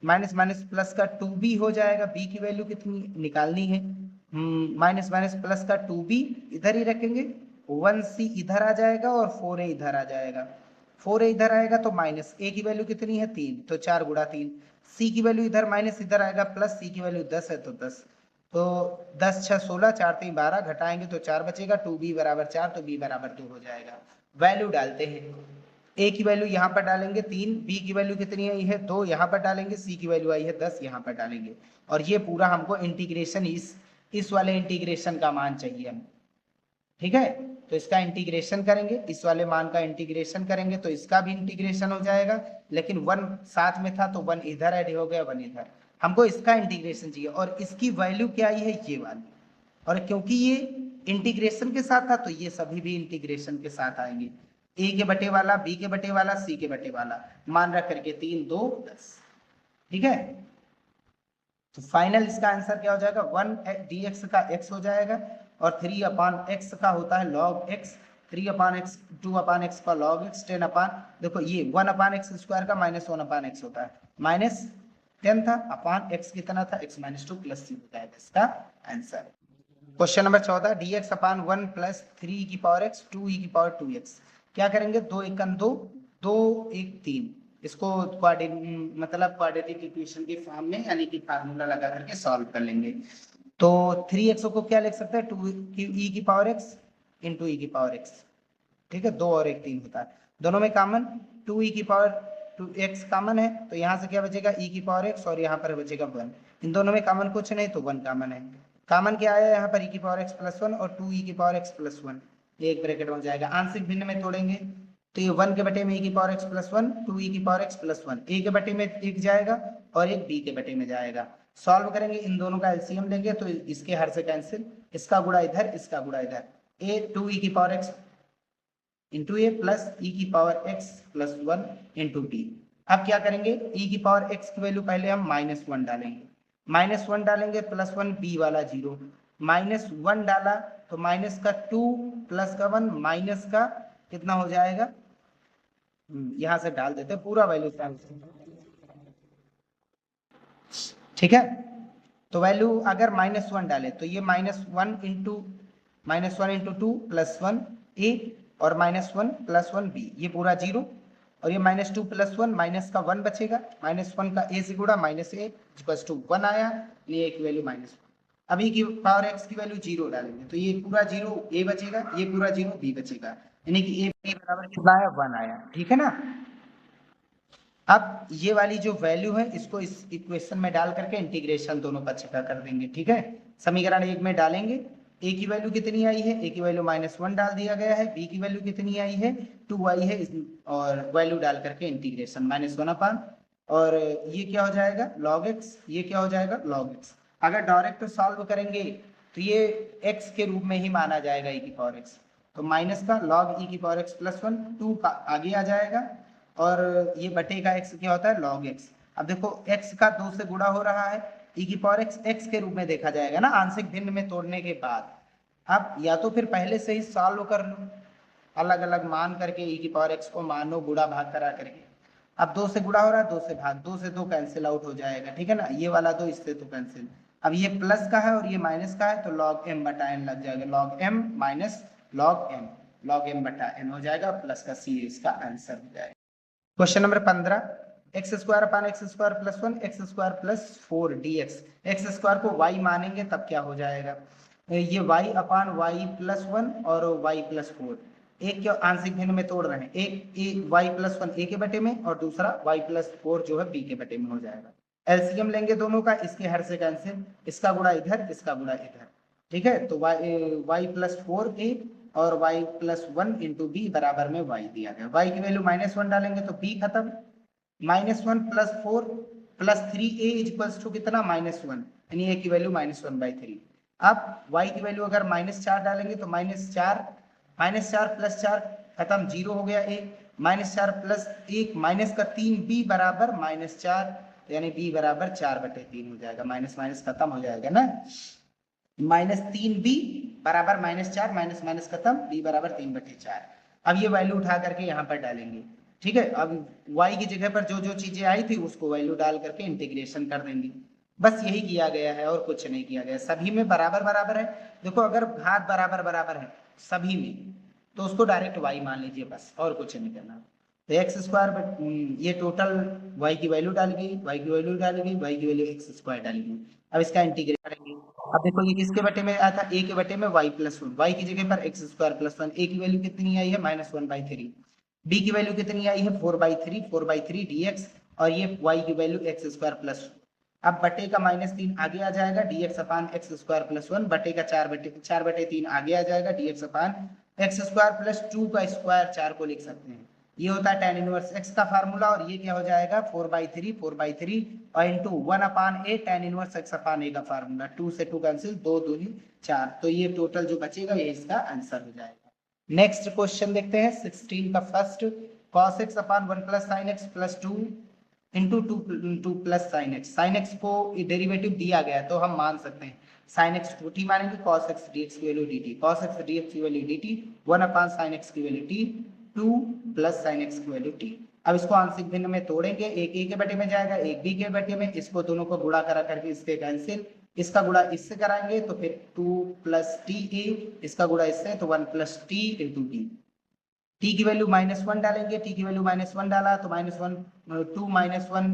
माइनस माइनस प्लस का 2b हो जाएगा, b की वैल्यू कितनी निकालनी है, माइनस माइनस प्लस का 2b इधर ही रखेंगे, 1c इधर आ जाएगा और 4a इधर आ जाएगा, 4a इधर आएगा तो माइनस, a की वैल्यू कितनी है 3 तो 4 × 3, c की वैल्यू इधर माइनस इधर आएगा प्लस, c की वैल्यू 10 है तो 10, तो 10 6 16, 4 3 12, घटाएंगे तो 4 बचेगा, 2b = 4 तो b = 2 हो जाएगा। वैल्यू डालते हैं, a की वैल्यू यहाँ पर डालेंगे 3, b की वैल्यू कितनी आई है 2, यहाँ पर डालेंगे, c की वैल्यू आई है 10, यहाँ पर डालेंगे, और ये पूरा हमको इंटीग्रेशन इस वाले इंटीग्रेशन का मान चाहिए हमें, ठीक है, तो इसका इंटीग्रेशन करेंगे, इस वाले मान का इंटीग्रेशन करेंगे तो इसका भी इंटीग्रेशन हो जाएगा, लेकिन 1 साथ में था तो 1 इधर ऐड हो गया 1 इधर, हमको इसका इंटीग्रेशन चाहिए और इसकी वैल्यू क्या आई है ये वाली, और क्योंकि ये इंटीग्रेशन के साथ था तो ये सभी भी इंटीग्रेशन के साथ आएंगे, ए के बटे वाला, बी के बटे वाला, सी के बटे वाला, मान रख करके 3 2 10। ठीक है, तो फाइनल इसका आंसर क्या हो जाएगा, 1 dx का x हो जाएगा और 3 अपान x का होता है log x, 3 अपान x 2 अपान x का log x, 10 अपान, देखो ये 1 अपान x स्क्वायर का माइनस 1 अपान x होता है, माइनस 10 था अपान x कितना था x माइनस 2 प्लस 3 होता है इसका आंसर। क्वेश्चन नंबर 14, dx अपान 1 प्लस 3 की पावर x 2 e की पावर 2x, क्या करेंगे, 2 1 2 2 1 3, इसको मतलब क्वाड्रेटिक इक्वेशन के फॉर्म में यानी कि फार्मूला लगा करके सॉल्व कर लेंगे। तो 3x को क्या लिख सकते हैं, 2 e की पावर x इंटू e की पावर x, ठीक है, 2 और 1 3 होता है, दोनों में कॉमन 2 e की पावर 2x कॉमन है, तो यहाँ से क्या बचेगा e की पावर x और यहाँ पर बचेगा 1, इन दोनों में कॉमन कुछ नहीं तो 1 कॉमन है, कॉमन क्या आया यहाँ पर e की पावर x प्लस 1 और 2 e की पावर x प्लस 1, एक ब्रैकेट में हो जाएगा, आंशिक भिन्न में तोड़ेंगे तो ये 1 के बटे में e की पावर x प्लस 1, 2 e की पावर x प्लस 1, a के बटे में एक जाएगा और एक b के बटे में जाएगा, सॉल्व करेंगे, इन दोनों का एलसीएम लेंगे तो इसके हर से कैंसिल, इसका गुणा इधर, इसका गुणा इधर, a 2 e की पावर x इंटू ए प्लस e की power x plus 1 into b। अब क्या करेंगे, e की पावर x की वैल्यू पहले हम -1 डालेंगे, -1 डालेंगे प्लस 1 b वाला 0, -1 डाला तो माइनस का 2 प्लस का 1 माइनस का कितना हो जाएगा, यहां से डाल देते पूरा वैल्यू, ठीक है, तो वैल्यू अगर -1 डाले तो ये -1 इंटू 2 प्लस 1 a और -1 प्लस 1 b, ये पूरा 0 और ये -2 प्लस 1 माइनस का 1 बचेगा, -1 का a से गुणा माइनस a इक्वल्स टू 1 आया, ये एक वैल्यू -1, अभी की पावर x की वैल्यू 0 डालेंगे तो ये पूरा 0 a बचेगा, ये पूरा 0 b बचेगा, यानी कि a b बराबर कितना आया 1 आया, ठीक है ना। अब ये वाली जो वैल्यू है इसको इस इक्वेशन में डाल करके इंटीग्रेशन दोनों पक्ष का कर देंगे, ठीक है, समीकरण 1 में डालेंगे, a की वैल्यू कितनी आई है, a की वैल्यू -1 डाल दिया गया है, b की वैल्यू कितनी आई है 2 आई है, और वैल्यू डाल करके इंटीग्रेशन -1 अपान, और ये क्या हो जाएगा log x, ये क्या हो जाएगा log x, अगर डायरेक्ट सॉल्व करेंगे तो ये x के रूप में ही माना जाएगा e की पावर x, तो माइनस का log e की पावर x प्लस 1 2 का आगे आ जाएगा और ये बटे का x क्या होता है log x, अब देखो x का 2 से गुणा हो रहा है, e की पावर x x के रूप में देखा जाएगा ना आंशिक भिन्न में तोड़ने के बाद, अब या तो फिर पहले से ही सॉल्व कर लो अलग अलग मान करके e की पावर x को मानो गुणा भाग करा करके, अब 2 से गुणा हो रहा है 2 से भाग, 2 से 2 कैंसिल आउट हो जाएगा, ठीक है ना, ये वाला 2 इससे तो कैंसिल, अब ये प्लस का है और ये माइनस का है तो log m बटा n लग जाएगा, log m minus log m बटा n हो जाएगा, प्लस का c इसका आंसर हो जाएगा। Question number 15, x square upon X square plus 1 x square plus 4 dx, x square को y मानेंगे तब क्या हो जाएगा, ये y अपान y प्लस 1 और y प्लस 4, एक क्या आंशिक भिन्न में तोड़ रहे हैं, एक y प्लस 1 a के बटे में और दूसरा y प्लस 4 जो है b के बटे में हो जाएगा, एलसीएम लेंगे दोनों का, इसके हर से कैंसिल, इसका गुणा इधर, इसका गुणा इधर, ठीक है, तो y प्लस 4a और y प्लस 1 इंटू बी बराबर में y दिया गया, y की वैल्यू -1 डालेंगे तो b खत्म, -1 plus 4 plus 3a equals to कितना -1, यानी a की वैल्यू -1/3, अब y की वैल्यू अगर -4 डालेंगे तो -4 प्लस 4 खत्म 0 हो गया a, -4 प्लस 1 माइनस का 3b बराबर -4, यानी b बराबर 4/3 हो जाएगा, माइनस माइनस खत्म हो जाएगा ना, -3b बराबर -4 माइनस माइनस खत्म, b बराबर 3/4, अब ये वैल्यू उठा करके यहाँ पर डालेंगे, ठीक है, अब y की जगह पर जो जो चीजें आई थी उसको वैल्यू डाल करके इंटीग्रेशन कर देंगे, बस यही किया गया है और कुछ नहीं किया गया, सभी में बराबर बराबर है, देखो अगर घात बराबर बराबर है सभी में तो उसको डायरेक्ट y मान लीजिए बस, और कुछ नहीं करना, तो एक्स स्क्वायर ये टोटल y की वैल्यू डाल गई, y की वैल्यू डाल गई, y की वैल्यू एक्स स्क्वायर डाल गई, अब इसका इंटीग्रेट करेंगे, अब देखो ये किसके बटे में आया था, a के बटे में y प्लस 1, y की जगह पर एक्स स्क्वायर प्लस 1, a की वैल्यू कितनी आई है -1/3, b की वैल्यू कितनी आई है 4/3 dx, और ये y की वैल्यू एक्स स्क्वायर प्लस, अब बटे का -3 आगे आ जाएगा dx अपान एक्स स्क्वायर प्लस 1, बटे का 4/3 आगे आ जाएगा dx अपान एक्स स्क्वायर प्लस 2 का स्क्वायर 4 को लिख सकते हैं, ये होता है tan इनवर्स x का फार्मूला, और ये क्या हो जाएगा 4/3 और into 1/a tan inverse x upon a का फार्मूला। 2 से 2 कैंसिल, 2 दूनी 4, तो ये टोटल जो बचेगा ये इसका आंसर हो जाएगा। नेक्स्ट क्वेश्चन देखते हैं 16 का first, cos x upon 1 plus sine X plus 2 into 2 plus sine X. Sine X को डेरिवेटिव दिया गया है तो हम मान सकते हैं साइन एक्स को टी मानेंगे, cos x dx की value dt, cos x dx की value dt, 1 upon sine X की value t, 2 plus sine X की वैल्यू t। अब इसको आंशिक भिन्न में तोड़ेंगे, एक a के बटे में जाएगा, एक b के बटे में, इसको दोनों को गुणा करा करके इसके कैंसिल, इसका गुणा इससे कराएंगे तो फिर 2 प्लस टी ए, इसका गुणा इससे तो 1 plus T into T. T की वैल्यू -1 डालेंगे, टी की वैल्यू -1 डाला तो -1 2 -1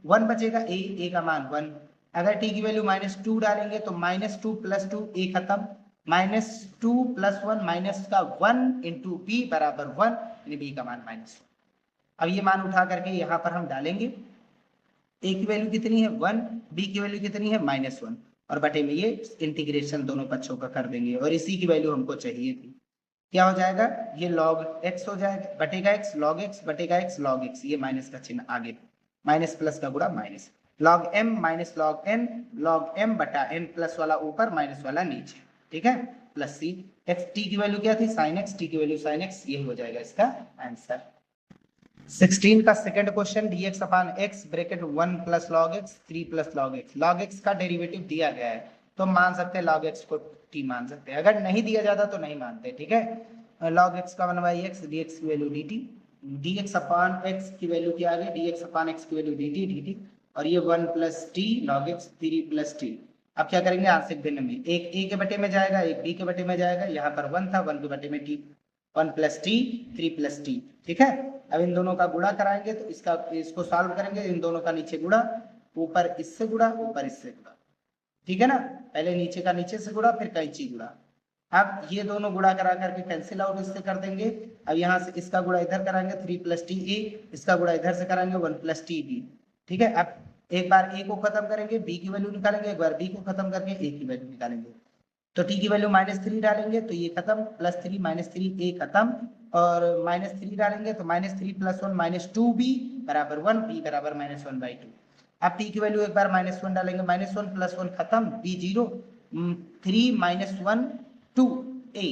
1 बचेगा, ए का मान 1। अगर टी की वैल्यू -2 डालेंगे तो -2 प्लस 2 ए खत्म, -2 प्लस 1 माइनस का 1 इंटू बी बराबर 1, यानी बी का मान -1। अब ये मान उठा करके यहाँ पर हम डालेंगे, ए की वैल्यू कितनी है 1, बी की वैल्यू कितनी है -1, और बटे में ये इंटीग्रेशन दोनों पक्षों का कर देंगे, और इसी की वैल्यू हमको चाहिए थी। क्या हो जाएगा, ये log x हो जाएगा, बटेगा x log x बटेगा x log x, ये माइनस का चिन्ह आगे, माइनस प्लस का गुणा minus, log m minus log n, log m बटा n प्लस वाला ऊपर माइनस वाला नीचे, ठीक है, प्लस c। x t की वैल्यू क्या थी sin x, t की वैल्यू sin x, ये हो जाएगा इसका आंसर। 16 का second question, dx upon x bracket 1 plus log x 3 plus log x। log x का डेरिवेटिव दिया गया है तो मान सकते हैं log x को t मान सकते हैं, अगर नहीं दिया जाता तो नहीं मानते, ठीक है। log x का 1/x, dx की value dt, dx upon x की वैल्यू क्या आ गई, dx अपान x की वैल्यू dt, और ये 1 plus t log x 3 plus t। अब क्या करेंगे आंशिक भिन्न में, एक a के बटे में जाएगा, एक b के बटे में जाएगा, यहाँ पर 1 था, 1 के बटे में t, 1 plus T 3 plus T, ठीक है। अब इन दोनों का गुणा कराएंगे तो इसको सॉल्व करेंगे, इन दोनों का नीचे गुणा, ऊपर इससे गुणा, ऊपर इससे गुणा, ठीक है ना, पहले नीचे का नीचे से गुणा फिर कैंची गुणा। अब ये दोनों गुणा करा करके कैंसिल आउट इससे कर देंगे। अब यहाँ से इसका गुणा इधर कराएंगे 3 प्लस टी ए, इसका गुणा इधर से कराएंगे 1 प्लस टी बी, ठीक है। अब एक बार ए को खत्म करेंगे, बी की वैल्यू निकालेंगे, एक बार बी को खत्म करके ए की वैल्यू निकालेंगे, तो t की वैल्यू -3 डालेंगे तो ये खत्म, +3 -3 a खत्म, और -3 डालेंगे तो -3 + 1 -2b बराबर 1, b बराबर -1/2। अब t की वैल्यू एक बार -1 डालेंगे, -1 + 1 खत्म, b 0, 3 -1 2 a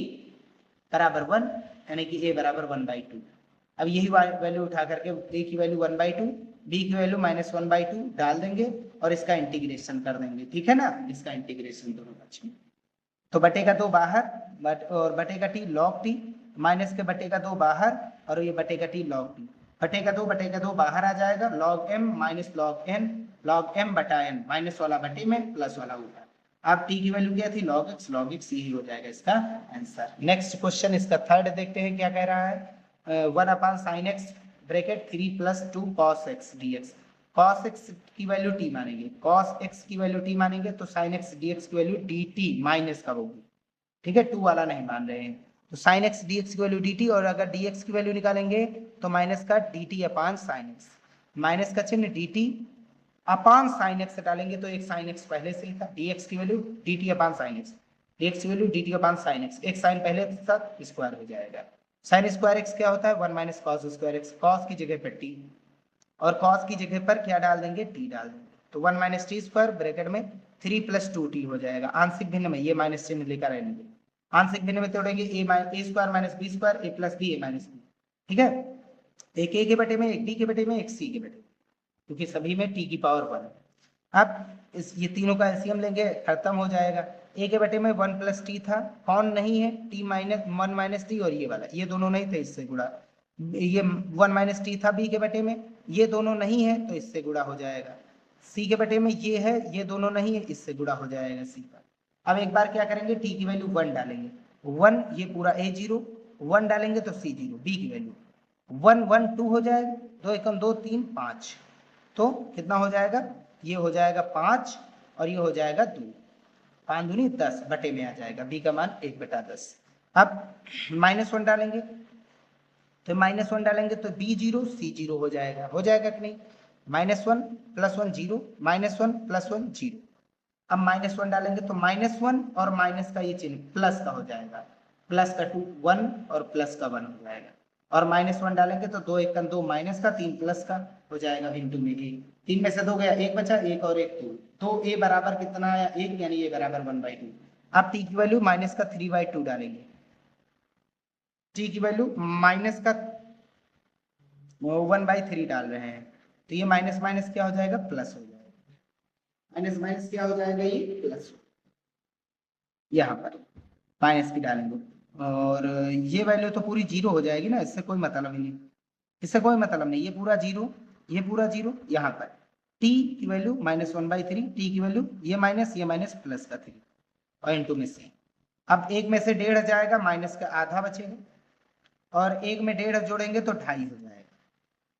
बराबर 1, यानी कि a बराबर 1/2। अब यही वैल्यू उठा करके a की वैल्यू 1/2, b की वैल्यू -1/2 डाल देंगे और इसका इंटीग्रेशन कर देंगे, ठीक है ना, इसका इंटीग्रेशन दोनों पक्ष में। तो बटेगा 2 बाहर और बटेगा टी log टी, माइनस के बटेगा 2 बाहर और ये बटेगा टी log टी, बटेगा 2 बाहर आ जाएगा, log m minus log m बटा n, माइनस वाला बटे में प्लस वाला ऊपर। अब t की वैल्यू क्या थी log x यही हो जाएगा इसका आंसर। नेक्स्ट क्वेश्चन इसका थर्ड देखते हैं क्या कह रहा है, 1 upon sine x bracket 3 + 2 cos x dx। cos x की वैल्यू t मानेंगे, cos x की वैल्यू t मानेंगे तो sin x dx की वैल्यू dt माइनस का होगी, ठीक है, 2 वाला नहीं मान रहे हैं, तो sin x dx की वैल्यू dt, और अगर dx की वैल्यू निकालेंगे तो माइनस का dt अपान sin x, माइनस का चिन्ह dt अपान sin x डालेंगे तो एक sin x पहले से ही था, dx की वैल्यू dt अपान sin x, dx की वैल्यू dt अपान sin x, एक sin पहले था स्क्वायर हो जाएगा। sin स्क्वायर x क्या होता है 1 - cos स्क्वायर x, cos की जगह पर t और cos की जगह पर क्या डाल देंगे t डाल देंगे, तो 1 - t स्क्वायर ब्रैकेट में 3 + 2t हो जाएगा। आंशिक भिन्न में ये माइनस चिन्ह लेकर आएंगे, आंशिक भिन्न में तोड़ेंगे a square - b square a + b a - b, ठीक है, एक a के बटे में, एक b के बटे में, एक c के बटे, क्योंकि सभी में t की पावर 1 है। अब ये तीनों का एलसीएम लेंगे, खत्म हो जाएगा। a के बटे में 1 + t था, कौन नहीं है t -1 - t, और ये वाला, ये दोनों नहीं थे, इससे गुणा, ये 1 - t था b के बटे में, ये दोनों नहीं है तो इससे गुणा हो जाएगा। c के बटे में ये है, ये दोनों नहीं है, इससे गुणा हो जाएगा c का। अब एक बार क्या करेंगे, t की वैल्यू 1 डालेंगे, 1 ये पूरा a 0, 1 डालेंगे तो c 0, b की वैल्यू 1 1 2 हो जाएगा, 2 एकम 2 3 5, तो कितना हो जाएगा, ये हो जाएगा 5 और ये हो जाएगा 2, 5 दूनी 10 बटे में आ जाएगा, b का मान 1/10। अब -1 डालेंगे, तो -1 डालेंगे तो b 0 c 0 हो जाएगा कि नहीं, -1 + 1 0, -1 + 1 0। अब -1 डालेंगे तो -1 और माइनस का ये चिन्ह प्लस का हो जाएगा, प्लस का 2 1 और प्लस का 1 हो जाएगा, और -1 डालेंगे तो 2 1 2 माइनस का 3 प्लस का हो जाएगा इंटू में ए। 3 में से 2 गया, 1 बचा, 1 और 1 2, तो ए बराबर कितना आया 1, यानी ए बराबर 1/2। अब टी की वैल्यू माइनस का 3/2 डालेंगे, टी की वैल्यू माइनस का 1/3 डाल रहे हैं, तो ये माइनस माइनस क्या हो जाएगा, प्लस हो जाएगा। माइनस माइनस क्या हो जाएगा, ये प्लस हो, यहाँ पर माइनस की डालेंगे, और ये वैल्यू तो पूरी जीरो हो जाएगी ना, इससे कोई मतलब ही नहीं, इससे कोई मतलब नहीं, ये पूरा जीरो, ये पूरा जीरो, यहाँ पर t की वैल्यू -1/3, t की वैल्यू ये माइनस प्लस का 3, और इंटू में से। अब एक में से 1.5 जाएगा, माइनस का आधा बचेगा, और एक में 1.5 जोड़ेंगे तो 2.5 हो जाएगा,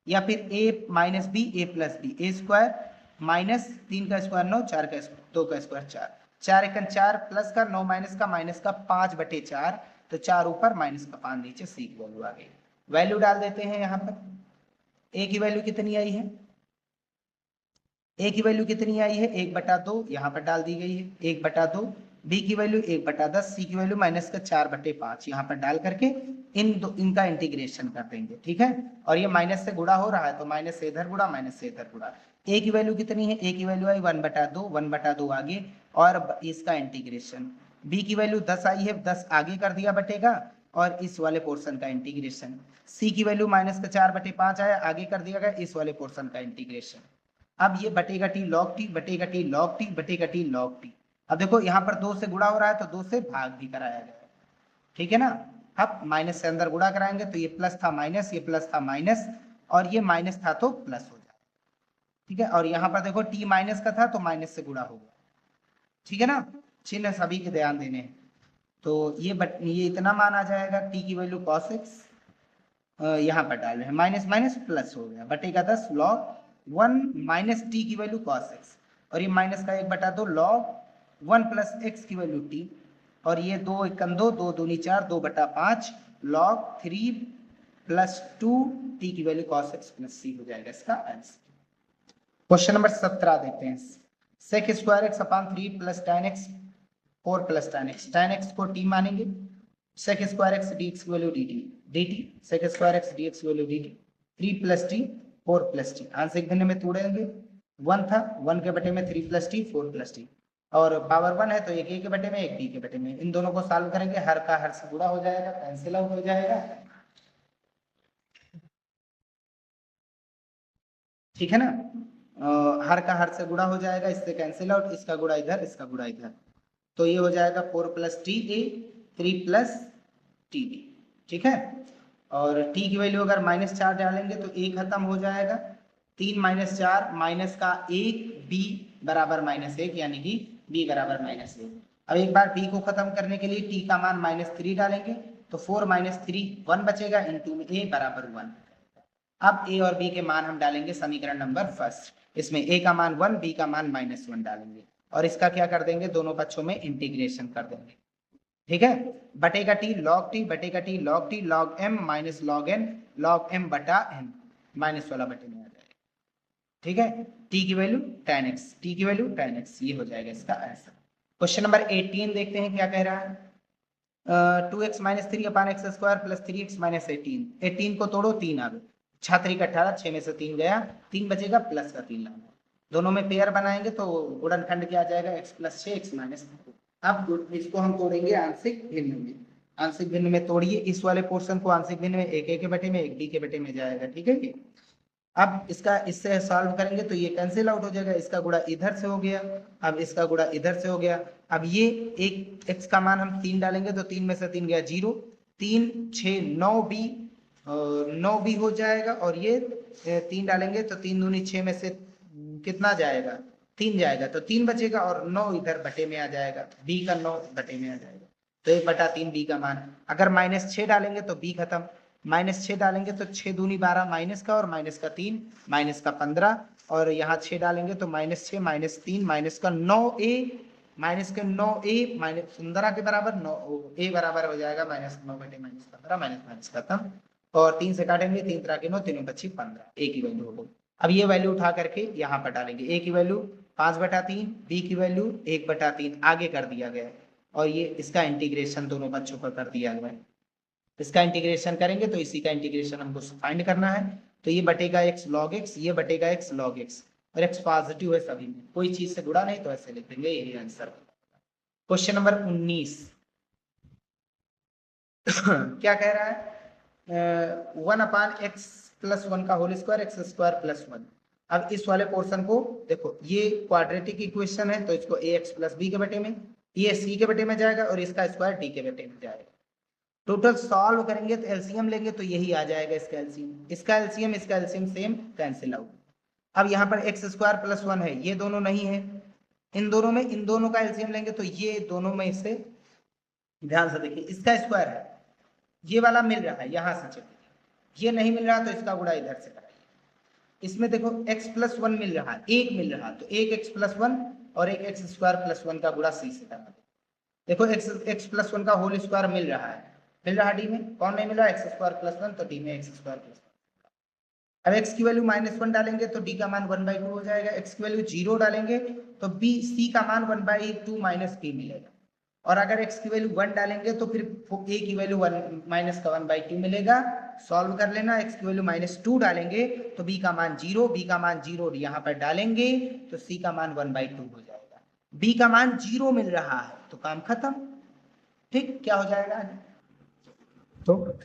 या फिर a - b a + b a square minus 3 का स्क्वायर 9, 4 का स्क्वायर 2 का स्क्वायर 4, 4 × 4 प्लस का 9 माइनस का 5/4, तो 4 ऊपर माइनस का 5 नीचे, सी की वैल्यू आ गई। वैल्यू डाल देते हैं यहाँ पर, a की वैल्यू कितनी आई है, a की वैल्यू कितनी आई है 1/2, यहाँ पर डाल दी गई है 1/2, b की वैल्यू 1/10, c की वैल्यू -4/5, यहाँ पर डाल करके इनका इंटीग्रेशन कर देंगे, ठीक है। और ये माइनस से गुणा हो रहा है, तो माइनस से इधर गुणा, माइनस से इधर गुणा। a की वैल्यू कितनी है, a की वैल्यू आई 1/2, 1/2 आगे, और इसका इंटीग्रेशन। b की वैल्यू 10 आई है, 10 आगे कर दिया बटेगा, और इस वाले पोर्शन का इंटीग्रेशन। c की वैल्यू -4/5 आया, आगे कर दिया गया, इस वाले पोर्शन का इंटीग्रेशन। अब ये बटेगा टी लॉग टी, बटेगा टी लॉग टी, बटेगा टी लॉग टी। अब देखो यहाँ पर 2 से गुणा हो रहा है, तो 2 से भाग भी कराया गया, ठीक है ना। अब माइनस से अंदर गुणा कराएंगे, तो ये प्लस था माइनस, ये प्लस था माइनस, और ये माइनस था तो प्लस हो जाए, ठीक है। और यहाँ पर देखो टी माइनस का था, तो माइनस से गुणा हो गया, ठीक है ना। चिन्ह सभी के ध्यान देने हैं। तो ये इतना मान आ जाएगा, टी की वैल्यू cos x, यहाँ पर डाल रहे हैं, माइनस माइनस प्लस हो गया, बटेगा 10 log 1 माइनस टी की वैल्यू cos x, और ये माइनस का 1/2 log 1 प्लस x की वैल्यू t, और ये 2 1 2, 2 दूनी 4, 2/5 log 3 प्लस 2 t की value cos x plus c हो जाएगा इसका आंसर। क्वेश्चन नंबर 17 देखते हैं, sec स्क्वायर x अपान 3 plus tan x 4 plus tan x, tan x को t मानेंगे, sec स्क्वायर x dx की value dt sec square x dx की वैल्यू dt, 3 + t 4 + t, आंशिक भिन्न में तोड़ेंगे, 1 था, 1 के बटे में 3 + t 4 + t, और पावर 1 है तो एक a के बटे में एक b के बटे में, इन दोनों को सॉल्व करेंगे, हर का हर से गुणा हो जाएगा, कैंसिल आउट हो जाएगा, ठीक है ना। हर का हर से गुणा हो जाएगा, इससे कैंसिल आउट, इसका गुणा इधर, इसका गुणा इधर, तो ये हो जाएगा 4 + ta 3 + tb, ठीक है। और t की वैल्यू अगर -4 डालेंगे तो a खत्म हो जाएगा, 3 - 4 माइनस का 1 b बराबर -1, यानी कि b बराबर -1। अब एक बार b को खत्म करने के लिए t का मान -3 डालेंगे, तो 4 - 3 1 बचेगा, इंटू में a बराबर 1। अब a और b के मान हम डालेंगे समीकरण नंबर फर्स्ट, इसमें a का मान 1, b का मान -1 डालेंगे, और इसका क्या कर देंगे, दोनों पक्षों में इंटीग्रेशन कर देंगे, ठीक है। बटेगा टी लॉग टी, बटेगा T log T, log m minus log n, log m बटा n, माइनस वाला बटे में आ जाएगा, ठीक है। t की वैल्यू tan x, t की वैल्यू tan x, ये हो जाएगा इसका आंसर। क्वेश्चन नंबर 18 देखते हैं क्या कह रहा है, 2x - 3 अपान x स्क्वायर प्लस 3x - 18, 18 को तोड़ो 3 आ गए, 6 × 18, 6 में से 3 गया, 3 बचेगा, प्लस का 3 लाना, दोनों में पेयर बनाएंगे तो गुणनखंड क्या आ जाएगा, x + 6 x - 4। अब इसको हम तोड़ेंगे आंशिक भिन्न में, आंशिक भिन्न में तोड़िए, इस वाले पोर्शन को आंशिक भिन्न में एक a के बटे में एक b के बटे में जाएगा, ठीक है ये। अब इसका इससे सॉल्व करेंगे तो ये कैंसिल आउट हो जाएगा, इसका गुणा इधर से हो गया, अब इसका गुणा इधर से हो गया। अब ये एक x का मान हम 3 डालेंगे, तो 3 में से 3 गया 0, 3 6 9 b, 9 b हो जाएगा, और ये 3 डालेंगे तो 3 दूनी 6 में से कितना जाएगा, 3 जाएगा, तो 3 बचेगा, और 9 इधर बटे में आ जाएगा, b का 9 बटे में आ जाएगा, तो 1/3 b का मान। अगर -6 डालेंगे तो b खत्म, -6 डालेंगे तो 6 दूनी 12 माइनस का, और माइनस का 3 माइनस का 15, और यहाँ 6 डालेंगे तो -6 -3 माइनस का 9a, माइनस के 9a माइनस 15 के बराबर 9a बराबर हो जाएगा -9 बटे -15, माइनस खत्म, और 3 से काटेंगे, 3 × 9 3 बची 15, a की वैल्यू हो गई। अब ये वैल्यू उठा करके यहाँ पर डालेंगे, a की वैल्यू 5/3, b की वैल्यू 1/3 आगे कर दिया गया है, और ये इसका इंटीग्रेशन दोनों बच्चों का कर दिया गया है, इसका इंटीग्रेशन करेंगे तो इसी का इंटीग्रेशन हमको फाइंड करना है। तो ये बटेगा x log x, ये बटेगा x log x, और x पॉजिटिव है सभी में, कोई चीज से गुणा नहीं तो ऐसे लिख देंगे, यही आंसर। क्वेश्चन नंबर 19 क्या कह रहा है, 1/x+1 का होल स्क्वायर x² + 1। अब इस वाले पोर्शन को देखो, ये क्वाड्रेटिक इक्वेशन है तो इसको ax + b के बटे में, ये c के बटे में जाएगा और इसका स्क्वायर d के बटे में जाएगा। टोटल सॉल्व करेंगे तो एलसीएम लेंगे तो यही आ जाएगा, इसका एलसीएम, इसका एलसीएम सेम कैंसिल आउट। अब यहाँ पर x² + 1 है, ये दोनों नहीं है, इन दोनों का एलसीएम लेंगे तो ये दोनों में इससे, ध्यान से देखिए, इसका स्क्वायर है, ये वाला मिल रहा है, यहां से चलिए, ये नहीं मिल रहा तो इसका गुणा इधर से कराइए। इसमें देखो x+1 मिल रहा है, एक मिल रहा, तो एक x+1 और एक x² + 1 का गुणा c से करना। देखो x+1 का होल स्क्वायर मिल रहा है, डी में, कौन नहीं मिल रहा, x² + 1, तो डी में x² + 1। अब x की वैल्यू -1 डालेंगे तो d का मान 1/2 हो जाएगा, x की वैल्यू 0 डालेंगे तो c का मान 1/2 - b मिलेगा, और अगर x की वैल्यू 1 डालेंगे तो फिर a की वैल्यू -1/2 मिलेगा। सॉल्व कर लेना, x की वैल्यू -2 डालेंगे तो b का मान 0, यहाँ पर डालेंगे तो c का मान 1/2 हो जाएगा, b का मान 0 मिल रहा है तो काम खत्म। ठीक, क्या हो जाएगा, तो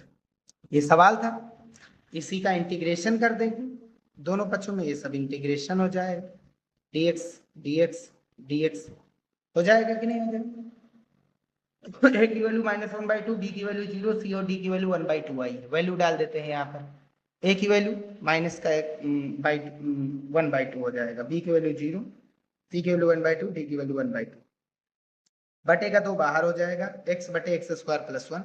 ये सवाल था, इसी का इंटीग्रेशन कर देंगे दोनों पक्षों में, ये सब इंटीग्रेशन हो जाएगा, dx dx dx हो जाएगा कि नहीं हो जाएगा। a की वैल्यू -1/2, b की वैल्यू 0, c और d की वैल्यू 1/2 आई है, वैल्यू डाल देते हैं यहाँ पर, a की वैल्यू -1/2 हो जाएगा, b की वैल्यू 0, c की वैल्यू 1/2, d की वैल्यू 1/2, बटेगा 2 बाहर हो जाएगा, x/x² + 1,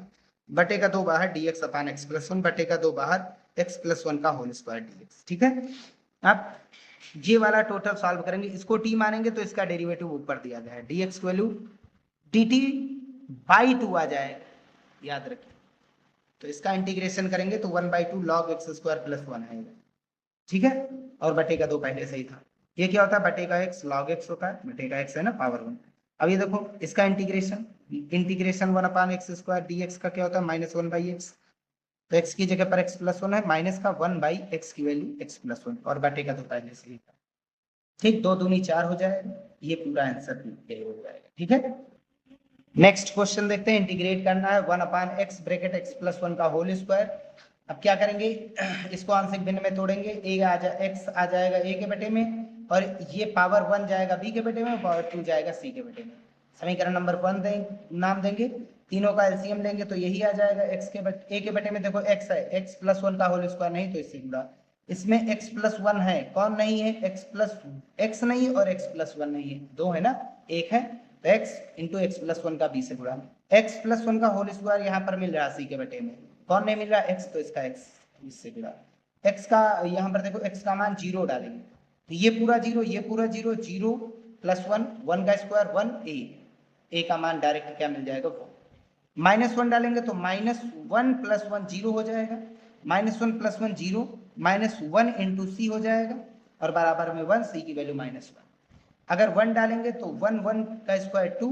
बटेगा 2 बाहर dx/x+1, बटेगा 2 बाहर x+1 का होल स्क्वायर dx। ठीक है, अब ये वाला टोटल सॉल्व करेंगे, इसको t मानेंगे तो इसका डेरिवेटिव ऊपर दिया गया है, dx की वैल्यू dt/2 आ जाएगा, याद रखिए। तो इसका इंटीग्रेशन करेंगे तो 1/2 log x² + 1 आएगा। ठीक है, और बटेगा 2 पहले से ही था, ये क्या होता है, बटेगा x log x होता है, बटेगा x है ना, पावर 1। अब ये देखो इसका इंटीग्रेशन 1/x² dx का क्या होता है, -1/x, तो x की जगह पर x+1 है, माइनस का 1/x की वैल्यू x+1, और बटेगा तो पहले से ही था। ठीक, 2 दूनी 4 हो जाएगा, ये पूरा आंसर हो जाएगा। ठीक है, नेक्स्ट क्वेश्चन देखते हैं, इंटीग्रेट करना है 1/x ब्रैकेट x+1 का होल स्क्वायर। अब क्या करेंगे, इसको आंशिक भिन्न में तोड़ेंगे, x आ जाएगा a के बटे में, और ये पावर 1 जाएगा b के बटे में, पावर 2 जाएगा c के बटे में। समीकरण नंबर 1 नाम देंगे, तीनों का एलसीएम लेंगे तो यही आ जाएगा, a के बटे में देखो x है, x+1 का होल स्क्वायर नहीं तो इससे गुणा, इसमें x+1 है, कौन नहीं है, x नहीं और x+1 नहीं है, दो है ना, एक है, तो x × x+1 का b से गुणा, x+1 का होल स्क्वायर यहाँ पर मिल रहा है c के बटे में, कौन नहीं मिल रहा, x, तो इसका x इससे गुणा, x का यहाँ पर देखो x का मान 0 डालेंगे तो ये पूरा 0, ये पूरा 0, 0 + 1, 1 का स्क्वायर 1, a का मान डायरेक्ट क्या मिल जाएगा, -1 डालेंगे तो -1 + 1 0 हो जाएगा, -1 + 1 0, -1 × c हो जाएगा, और बराबर में 1, c की वैल्यू -1। अगर 1 डालेंगे तो 1 1 का स्क्वायर 2,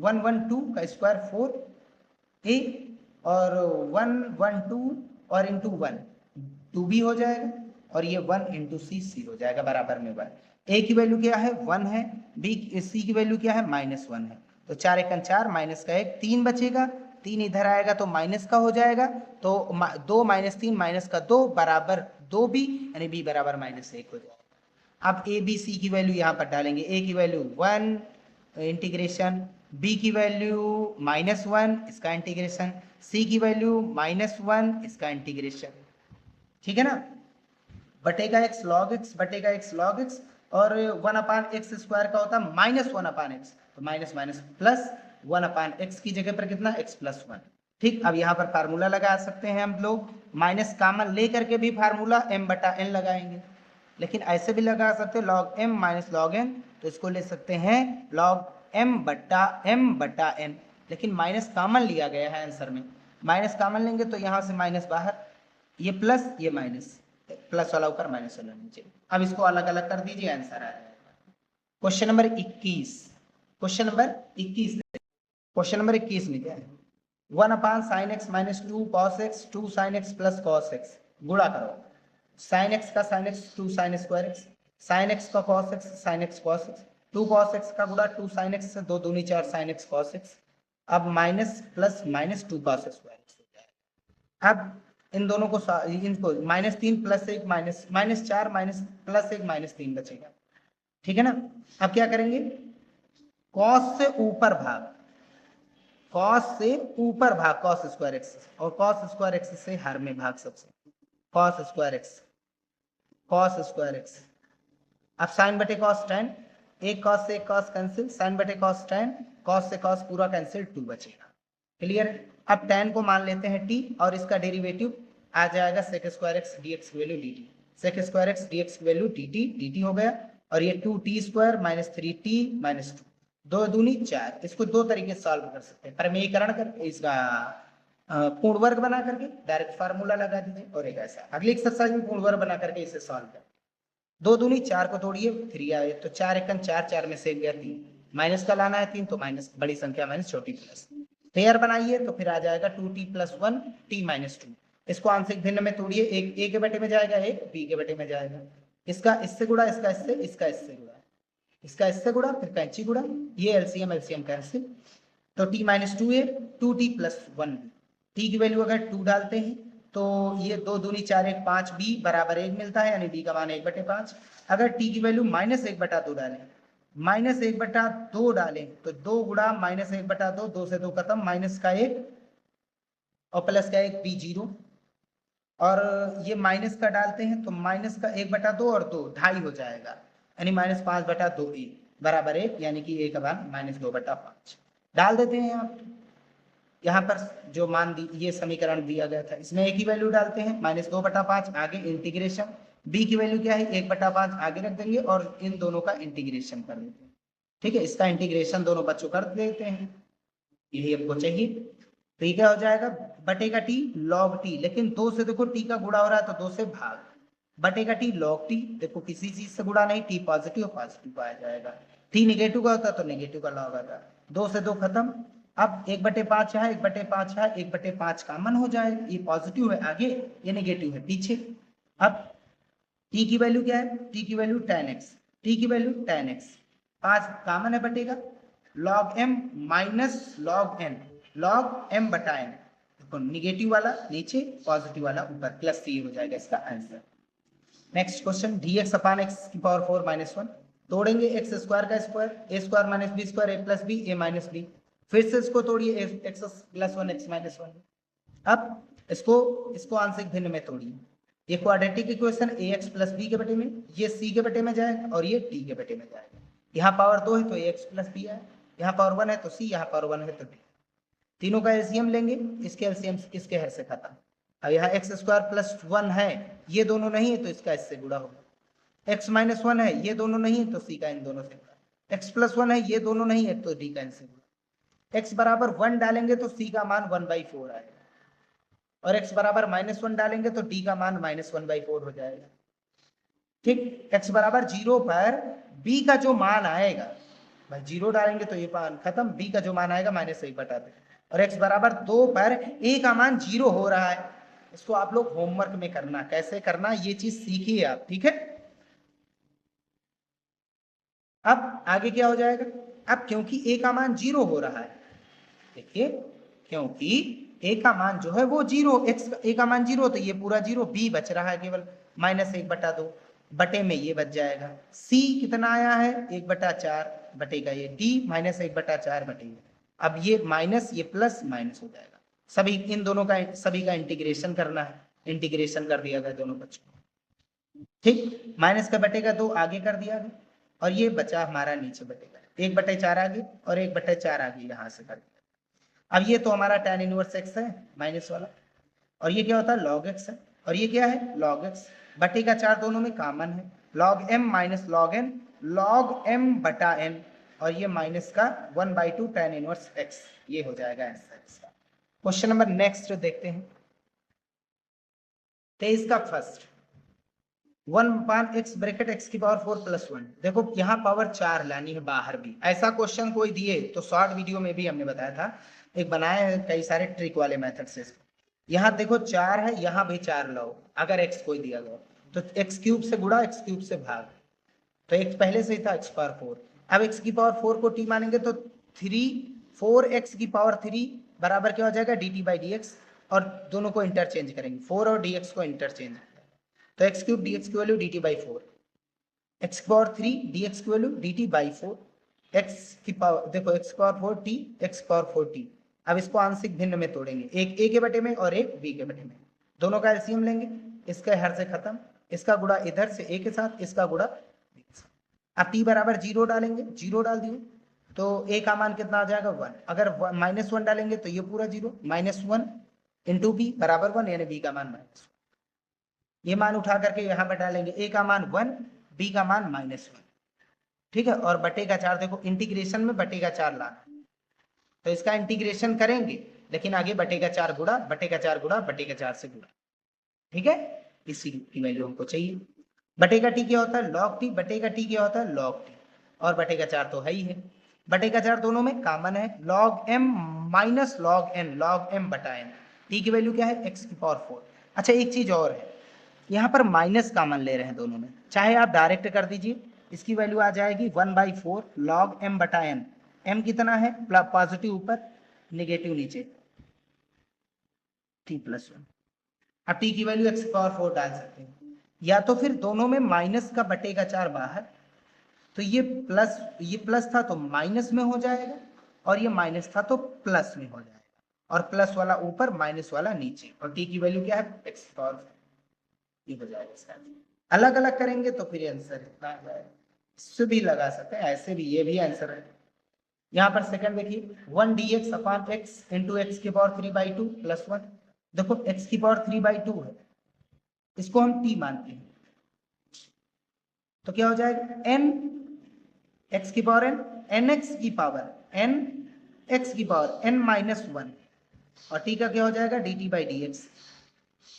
1 1 2 का स्क्वायर 4 a, और 1 1 2 और इंटू 1 2 भी हो जाएगा, और ये 1 × c हो जाएगा, बराबर में 1। a की वैल्यू क्या है, 1 है, c की वैल्यू क्या है, -1 है, तो 4 × 4 माइनस का 1 3 बचेगा, 3 इधर आएगा तो माइनस का हो जाएगा, तो 2 - 3 -2 बराबर 2b, यानी b बराबर -1 हो जाएगा। अब a b c की वैल्यू यहाँ पर डालेंगे, a की वैल्यू 1 इंटीग्रेशन, b की वैल्यू -1 इसका इंटीग्रेशन, c की वैल्यू -1 इसका इंटीग्रेशन। ठीक है ना, बटेगा x log x, बटेगा x log x, और 1/x² का होता है -1/x, तो माइनस माइनस प्लस 1/x की जगह पर कितना, x+1। ठीक, अब यहाँ पर फार्मूला लगा सकते हैं हम लोग, माइनस कॉमन लेकर के भी फार्मूला m/n लगाएंगे, लेकिन ऐसे भी लगा सकते हैं log m - log n, तो इसको ले सकते हैं log m/m/n, लेकिन माइनस कॉमन लिया गया है आंसर में, माइनस कॉमन लेंगे तो यहाँ से माइनस बाहर, ये प्लस ये माइनस, प्लस वाला ऊपर माइनस वाला नीचे। अब इसको अलग अलग कर दीजिए, आंसर आ जाएगा। क्वेश्चन नंबर 21, क्वेश्चन नंबर 21 में क्या है, 1 upon sine X minus 2 cos X 2 sine X plus cos X, गुणा करो साइन एक्स का sine X 2 sine square X, sine X का cos X sine X cos X, 2 cos X का गुणा 2 sine X से 2 दूनी 4 साइन एक्स कॉस एक्स। अब minus plus minus 2 cos square X हो जाएगा। अब इन दोनों को इनको -3 प्लस 1 माइनस -4 माइनस प्लस 1 -3 बचेगा, ठीक है ना। अब क्या करेंगे, कॉस से ऊपर भाग, कॉस से ऊपर भाग कॉस स्क्वायर एक्स, और कॉस स्क्वायर एक्स से हर में भाग सबसे, cos square x cos square x. अब साइन बटे कॉस tan, एक कॉस से एक कॉस कैंसिल, साइन बटे कॉस tan, कॉस से कॉस पूरा कैंसिल, 2 बचेगा। क्लियर। अब tan को मान लेते हैं t और इसका डेरिवेटिव आ जाएगा sec square x dx value dt, sec square x dx value dt हो गया, और ये 2t square minus 3t minus 2, 2 दूनी 4। इसको दो तरीके से सॉल्व कर सकते हैं, प्रमेयीकरण करके, इसका पूर्ण वर्ग बना करके डायरेक्ट फार्मूला लगा दीजिए, और एक ऐसा अगली एक्सरसाइज में पूर्ण वर्ग बना करके इसे सॉल्व कर, 2 दूनी 4 को तोड़िए 3 आए तो 4 एकन 4, 4 में से गया 3, माइनस का लाना है 3 तो माइनस बड़ी संख्या माइनस छोटी प्लस, पेयर बनाइए तो फिर आ जाएगा 2t प्लस 1 t माइनस 2। इसको आंशिक भिन्न में तोड़िए, एक a के बटे में जाएगा, एक b के बटे में जाएगा, इसका इससे गुणा, इसका इससे, इसका इससे गुणा, इसका इससे गुणा, फिर कैंची गुणा, ये एलसीएम एलसीएम कैंसिल, तो t minus 2a 2t plus 1, t की वैल्यू अगर 2 डालते हैं तो ये 2 दूनी 4 1 5 b बराबर 1 मिलता है, यानी b का मान 1/5। अगर t की वैल्यू -1/2 डालें, -1/2 डालें तो 2 गुणा -1/2, 2 से 2 खत्म, माइनस का 1 और प्लस का 1 b 0, और ये माइनस का डालते हैं तो माइनस का 1/2 और 2 2.5 हो जाएगा, यानी -5/2 a बराबर 1, यानी कि a का मान -2/5 डाल देते हैं। आप यहाँ पर जो मान दी, ये समीकरण दिया गया था, इसमें एक ही वैल्यू डालते हैं -2/5, आगे इंटीग्रेशन, b की वैल्यू क्या है 1/5 आगे रख देंगे और इन दोनों का इंटीग्रेशन कर देते हैं, ठीक है। इसका इंटीग्रेशन दोनों बच्चों कर देते हैं, यही हमको चाहिए। तो ये क्या हो जाएगा, बटेगा टी लॉग टी, लेकिन 2 से देखो टी का गुणा हो रहा है तो 2 से भाग, बटेगा टी लॉग टी, देखो किसी चीज से गुणा नहीं, टी पॉजिटिव पॉजिटिव आ जाएगा, टी निगेटिव का होता तो निगेटिव का लॉग आता, 2 से 2 खत्म। अब 1/5 है, 1/5 है, 1/5 कॉमन हो जाए, ये पॉजिटिव है आगे, ये निगेटिव है पीछे। अब टी की वैल्यू क्या है, टी की वैल्यू tan x, टी की वैल्यू tan x, 5 कॉमन है बटेगा, log m minus log n, log m बटा n, देखो निगेटिव वाला नीचे पॉजिटिव वाला ऊपर, प्लस c हो जाएगा इसका answer. Next question, dx upon x की पावर 4 माइनस 1, तोड़ेंगे एक्स स्क्वायर का स्क्वायर, ए स्क्वायर माइनस बी स्क्वायर, ए प्लस बी ए माइनस बी, फिर से इसको तोड़िए, एक्स प्लस 1 एक्स माइनस 1। अब इसको आंशिक भिन्न में तोड़िए, ये क्वाड्रेटिक इक्वेशन ए एक्स प्लस बी के बटे में, ये सी के बटे में जाएगा और ये टी के बटे में जाएगा, यहाँ पावर 2 है तो ए एक्स प्लस बी है, यहाँ पावर 1 है तो सी, यहाँ पावर 1 है तो टी, तीनों का एलसीएम लेंगे, इसके एलसीएम इसके हर से खत्म। अब यहाँ एक्स स्क्वायर प्लस 1 है, ये दोनों नहीं है तो इसका इससे गुणा होगा, एक्स माइनस 1 है, ये दोनों नहीं है तो सी का इन दोनों से गुणा, एक्स प्लस 1 है, ये दोनों नहीं है तो डी का इनसे गुणा, एक्स बराबर 1 डालेंगे तो सी का मान 1/4 आएगा, और x बराबर -1 डालेंगे तो d का मान -1/4 हो जाएगा, ठीक। x बराबर 0 पर b का जो मान आएगा, भाई 0 डालेंगे तो ये मान खत्म, b का जो मान आएगा -1/2, और x बराबर 2 पर a का मान 0 हो रहा है, इसको आप लोग होमवर्क में करना, कैसे करना ये चीज सीखिए आप, ठीक है। अब आगे क्या हो जाएगा, अब क्योंकि a का मान 0 हो रहा है, देखिए क्योंकि a का मान जो है वो 0, x a का मान 0 तो ये पूरा 0, b बच रहा है केवल -1/2, बटे में ये बच जाएगा, c कितना आया है 1/4 बटेगा ये d -1/4 बटेगा, अब ये माइनस ये प्लस माइनस हो जाएगा, सभी इन दोनों का सभी का इंटीग्रेशन करना है, इंटीग्रेशन कर दिया गया दोनों बच्चों को, ठीक। माइनस का बटेगा 2 आगे कर दिया गया, और ये बचा हमारा नीचे बटेगा 1/4 आगे और 1/4 आगे यहाँ से कर दिया। अब ये तो हमारा tan इनवर्स x है माइनस वाला, और ये क्या होता है log x है, और ये क्या है log x, बटेगा 4 दोनों में कॉमन है, log m minus log n, log m बटा n, और ये माइनस का 1/2 tan इनवर्स x, ये हो जाएगा आंसर इसका। क्वेश्चन नंबर नेक्स्ट देखते हैं, 23 का फर्स्ट, 1/x ब्रैकेट x की पावर 4 प्लस 1, देखो यहाँ पावर 4 लानी है बाहर भी, ऐसा क्वेश्चन कोई दिए तो शॉर्ट वीडियो में भी हमने बताया था, एक बनाए हैं कई सारे ट्रिक वाले मेथड से। यहाँ देखो 4 है, यहाँ भी 4 लो, अगर x कोई दिया गया तो एक्स क्यूब से गुणा, एक्स क्यूब से भाग, तो x पहले से ही था x पावर 4। अब x की पावर 4 को t मानेंगे तो 4x की पावर 3 बराबर क्या हो जाएगा dt/dx, और दोनों को इंटरचेंज करेंगे, 4 और dx को इंटरचेंज, तो x क्यूब dx की वैल्यू dt/4, x की पावर 3 dx की वैल्यू dt/4, x की पावर देखो x की पावर 4 t, x की पावर 4 t। अब इसको आंशिक भिन्न में तोड़ेंगे, एक a के बटे में और एक b के बटे में, दोनों का एलसीएम लेंगे, इसका हर से खत्म, इसका गुणा इधर से a के साथ, इसका गुणा b के साथ। अब t बराबर 0 डालेंगे, 0 डाल दिए तो a का मान कितना आ जाएगा 1, अगर -1 डालेंगे तो ये पूरा 0, -1 इंटू बी बराबर 1, यानी b का मान -1। ये मान उठा करके यहाँ पर डालेंगे, a का मान 1, b का मान -1, ठीक है। और बटे का 4, देखो इंटीग्रेशन में बटे का 4 लाना, तो इसका इंटीग्रेशन करेंगे, लेकिन आगे बटे का 4 गुणा, बटे का 4 गुणा, बटे का 4 से गुणा, ठीक है। इसी की वैल्यू हमको चाहिए। बटे का टी क्या होता है log टी, बटे का टी क्या होता है log टी, और बटे का 4 तो है ही है, बटे का 4 दोनों में कॉमन है, log m minus log n, log m बटा n, टी की वैल्यू क्या है x की पावर 4। अच्छा एक चीज और है, यहाँ पर माइनस कॉमन ले रहे हैं दोनों में, चाहे आप डायरेक्ट कर दीजिए, इसकी वैल्यू आ जाएगी 1/4 log m बटा n, m कितना है पॉजिटिव ऊपर, निगेटिव नीचे, t+1। अब t की वैल्यू x की पावर 4 डाल सकते हैं, या तो फिर दोनों में माइनस का बटे का 4 बाहर, तो ये प्लस था तो माइनस में हो जाएगा, और ये माइनस था तो प्लस में हो जाएगा, और प्लस वाला ऊपर माइनस वाला नीचे, और t की वैल्यू क्या है x की पावर 4, ये हो जाएगा इसका। अलग अलग करेंगे तो फिर आंसर इतना आ जाएगा, इससे भी लगा सकते हैं, ऐसे भी, ये भी आंसर है। यहाँ पर सेकंड देखिए 1 dx upon x into x की पावर 3/2 प्लस 1, देखो x की पावर 3/2 है, इसको हम t मानते हैं, तो क्या हो जाएगा n x की पावर n, nx की पावर n x की पावर n -1, और t का क्या हो जाएगा dt/dx।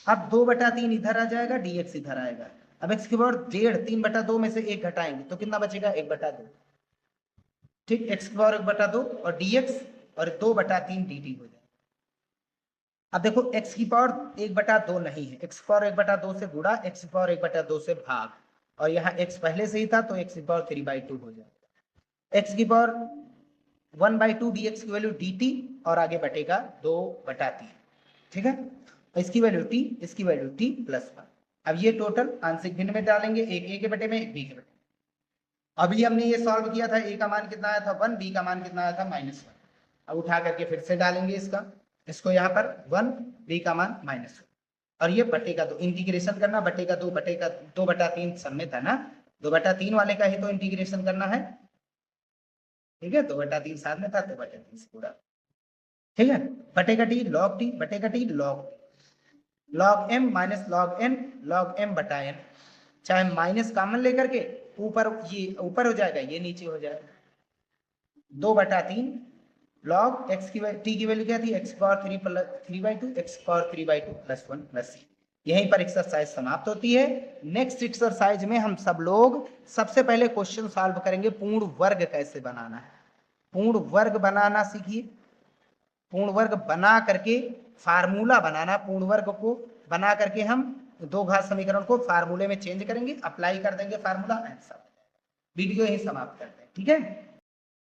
अब 2/3 इधर आ जाएगा, dx इधर आएगा, अब x की पावर 1.5, 3/2 में से 1 घटाएंगे तो कितना बचेगा 1/2, ठीक, x की पावर 1/2 और dx, और 2/3 dt हो जाएगा। अब देखो x की पावर 1/2 नहीं है, x की पावर 1/2 से गुणा, x की पावर 1/2 से भाग, और यहाँ x पहले से ही था तो x की पावर 3/2 हो जाएगा, x की पावर 1/2 dx की वैल्यू dt, और आगे बटेगा 2/3, ठीक है। इसकी वैल्यू t, इसकी वैल्यू t+1। अब ये टोटल आंशिक भिन्न में डालेंगे, एक a के बटे में, एक b के बटे में। अभी हमने ये सॉल्व किया था, a का मान कितना आया था 1, b का मान कितना आया था -1। अब उठा करके फिर से डालेंगे इसको यहाँ पर 1, b का मान -1, और ये बटे का 2, इंटीग्रेशन करना, बटे का 2, बटे का 2/3 सब में था ना, 2/3 वाले का ही तो इंटीग्रेशन करना है, ठीक है, 2/3 साथ में था, 2/3 से पूरा, ठीक है। बटे का टी log टी, बटे का T log m minus log n, log m बटा n, चाहे माइनस कॉमन लेकर के ऊपर, ये ऊपर हो जाएगा, ये नीचे हो जाएगा, 2/3 log x की t की वैल्यू क्या थी x power 3/2, x power 3/2 +1 + c। यहीं पर एक्सरसाइज समाप्त होती है। नेक्स्ट एक्सरसाइज में हम सब लोग सबसे पहले क्वेश्चन सॉल्व करेंगे पूर्ण वर्ग कैसे बनाना है, पूर्ण वर्ग बनाना सीखिए, पूर्ण वर्ग बना करके फार्मूला बनाना, पूर्ण वर्ग को बना करके हम दो घात समीकरण को फार्मूले में चेंज करेंगे, अप्लाई कर देंगे फार्मूला, आंसर। वीडियो यही समाप्त करते हैं, ठीक है।